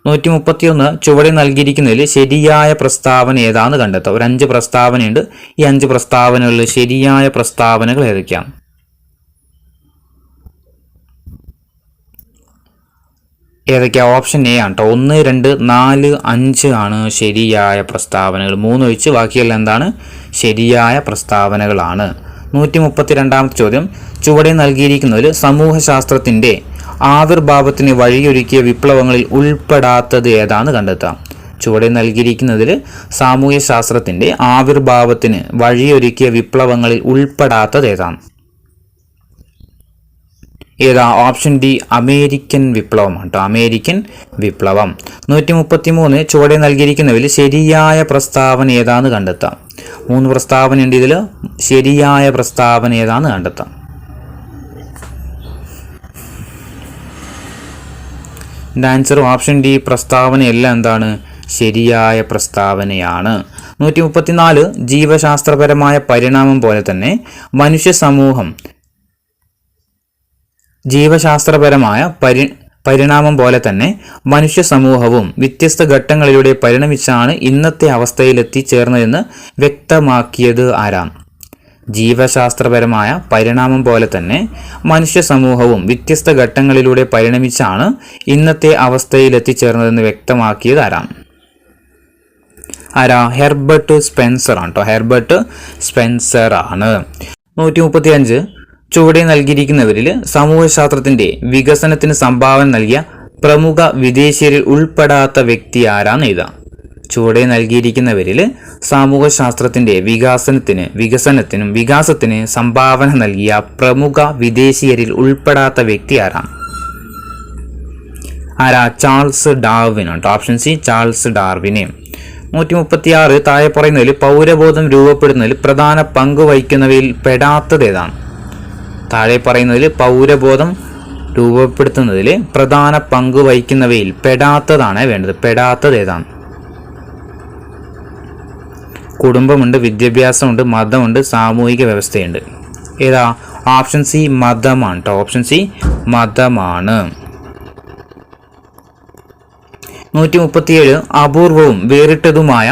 131 ചുവടെ നൽകിയിരിക്കുന്നതിൽ ശരിയായ പ്രസ്താവന ഏതാന്ന് കണ്ടെത്താം. ഒരു 5 പ്രസ്താവനയുണ്ട്. ഈ 5 പ്രസ്താവനകളിൽ ശരിയായ പ്രസ്താവനകൾ ഏതൊക്കെയാണ്? ഏതൊക്കെയാ? ഓപ്ഷൻ എ ആണ് കേട്ടോ. 1, 2, 4, 5 ആണ് ശരിയായ പ്രസ്താവനകൾ. 3 ഒഴിച്ച് ബാക്കിയെല്ലാം എന്താണ്? ശരിയായ പ്രസ്താവനകളാണ്. 132 ചോദ്യം ചുവടെ നൽകിയിരിക്കുന്നതിൽ സമൂഹശാസ്ത്രത്തിന്റെ ആവിർഭാവത്തിന് വഴിയൊരുക്കിയ വിപ്ലവങ്ങളിൽ ഉൾപ്പെടാത്തത് ഏതാന്ന് കണ്ടെത്താം. ചുവടെ നൽകിയിരിക്കുന്നതിൽ സാമൂഹ്യശാസ്ത്രത്തിന്റെ ആവിർഭാവത്തിന് വഴിയൊരുക്കിയ വിപ്ലവങ്ങളിൽ ഉൾപ്പെടാത്തത് ഏതാണ്? ഏതാ? ഓപ്ഷൻ ഡി, അമേരിക്കൻ വിപ്ലവമാണ് കേട്ടോ. അമേരിക്കൻ വിപ്ലവം. 133 ചുവടെ നൽകിയിരിക്കുന്നതിൽ ശരിയായ പ്രസ്താവന ഏതാന്ന് കണ്ടെത്താം. 3 പ്രസ്താവന ഉണ്ട്. ഇതിൽ ശരിയായ പ്രസ്താവന ഏതാന്ന് കണ്ടെത്താം. ആൻസർ ഓപ്ഷൻ ഡി, പ്രസ്താവനയെല്ലാം എന്താണ്? ശരിയായ പ്രസ്താവനയാണ്. 134 ജീവശാസ്ത്രപരമായ പരിണാമം പോലെ തന്നെ മനുഷ്യ സമൂഹവും വ്യത്യസ്ത ഘട്ടങ്ങളിലൂടെ പരിണമിച്ചാണ് ഇന്നത്തെ അവസ്ഥയിലെത്തിച്ചേർന്നതെന്ന് വ്യക്തമാക്കിയത് ആരാണ്? ജീവശാസ്ത്രപരമായ പരിണാമം പോലെ തന്നെ മനുഷ്യ സമൂഹവും വ്യത്യസ്ത ഘട്ടങ്ങളിലൂടെ പരിണമിച്ചാണ് ഇന്നത്തെ അവസ്ഥയിലെത്തിച്ചേർന്നതെന്ന് വ്യക്തമാക്കിയത് ആരാണ്? ഹെർബർട്ട് സ്പെൻസർ ആണ് കേട്ടോ. ഹെർബർട്ട് സ്പെൻസർ ആണ്. 135 ചുവടെ നൽകിയിരിക്കുന്നവരിൽ സമൂഹശാസ്ത്രത്തിന്റെ വികസനത്തിന് സംഭാവന നൽകിയ പ്രമുഖ വിദേശീയരിൽ ഉൾപ്പെടാത്ത വ്യക്തി ആരാന്ന് എഴുതാം. ചുവടെ നൽകിയിരിക്കുന്നവരിൽ സാമൂഹ്യശാസ്ത്രത്തിന്റെ വികാസത്തിന് സംഭാവന നൽകിയ പ്രമുഖ വിദേശീയരിൽ ഉൾപ്പെടാത്ത വ്യക്തി ആരാണ്? ചാൾസ് ഡാർവിൻ ആണ്. ഓപ്ഷൻ സി, ചാൾസ് ഡാർവിനെ. 136 താഴെ പറയുന്നതിൽ പൗരബോധം രൂപപ്പെടുന്നതിൽ പ്രധാന പങ്ക് വഹിക്കുന്നവയിൽ പെടാത്തത് ഏതാണ്? താഴെ പറയുന്നതിൽ പൗരബോധം രൂപപ്പെടുത്തുന്നതിൽ പ്രധാന പങ്ക് വഹിക്കുന്നവയിൽ പെടാത്തതാണ് വേണ്ടത്. പെടാത്തത് ഏതാണ്? കുടുംബമുണ്ട്, വിദ്യാഭ്യാസമുണ്ട്, മതമുണ്ട്, സാമൂഹിക വ്യവസ്ഥയുണ്ട്. ഏതാ? ഓപ്ഷൻ സി, മതമാണ് കേട്ടോ. ഓപ്ഷൻ സി, മതമാണ്. 137 അപൂർവവും വേറിട്ടതുമായ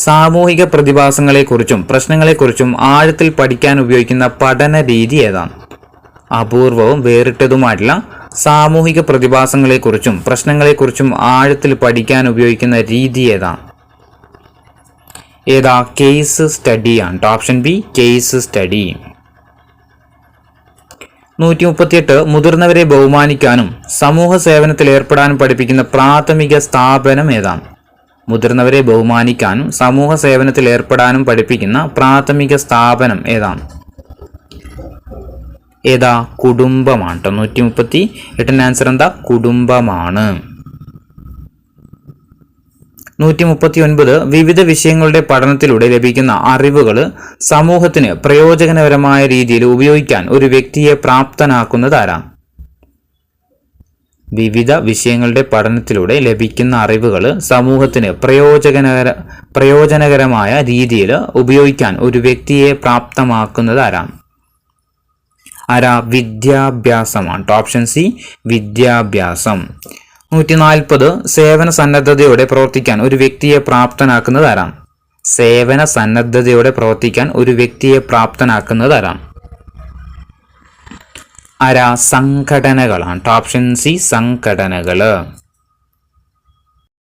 സാമൂഹിക പ്രതിഭാസങ്ങളെക്കുറിച്ചും പ്രശ്നങ്ങളെക്കുറിച്ചും ആഴത്തിൽ പഠിക്കാൻ ഉപയോഗിക്കുന്ന പഠന രീതി ഏതാണ്? അപൂർവവും വേറിട്ടതുമായിട്ടുള്ള സാമൂഹിക പ്രതിഭാസങ്ങളെക്കുറിച്ചും പ്രശ്നങ്ങളെക്കുറിച്ചും ആഴത്തിൽ പഠിക്കാൻ ഉപയോഗിക്കുന്ന രീതി ഏതാണ്? കേസ് സ്റ്റഡി ആണ്. Option B, case study. 138 മുതിർന്നവരെ ബഹുമാനിക്കാനും സമൂഹ സേവനത്തിൽ ഏർപ്പെടാനും പഠിപ്പിക്കുന്ന പ്രാഥമിക സ്ഥാപനം ഏതാണ്? മുതിർന്നവരെ ബഹുമാനിക്കാനും സമൂഹ സേവനത്തിൽ ഏർപ്പെടാനും പഠിപ്പിക്കുന്ന പ്രാഥമിക സ്ഥാപനം ഏതാണ്? കുടുംബമാണ് കേട്ടോ. 138 ആൻസർ എന്താ? കുടുംബമാണ്. 139 വിവിധ വിഷയങ്ങളുടെ പഠനത്തിലൂടെ ലഭിക്കുന്ന അറിവുകൾ സമൂഹത്തിന് പ്രയോജനകരമായ രീതിയിൽ ഉപയോഗിക്കാൻ ഒരു വ്യക്തിയെ പ്രാപ്തനാക്കുന്നത് ആരാണ്? വിവിധ വിഷയങ്ങളുടെ പഠനത്തിലൂടെ ലഭിക്കുന്ന അറിവുകൾ സമൂഹത്തിന് പ്രയോജനകരമായ രീതിയിൽ ഉപയോഗിക്കാൻ ഒരു വ്യക്തിയെ പ്രാപ്തമാക്കുന്നത് വിദ്യാഭ്യാസമാണ്. ഓപ്ഷൻ സി വിദ്യാഭ്യാസം. 140 സേവന സന്നദ്ധതയോടെ പ്രവർത്തിക്കാൻ ഒരു വ്യക്തിയെ പ്രാപ്തനാക്കുന്നത് സേവന സന്നദ്ധതയോടെ പ്രവർത്തിക്കാൻ ഒരു വ്യക്തിയെ പ്രാപ്തനാക്കുന്നത് സംഘടനകളാണ്. ഓപ്ഷൻ സി സംഘടനകൾ.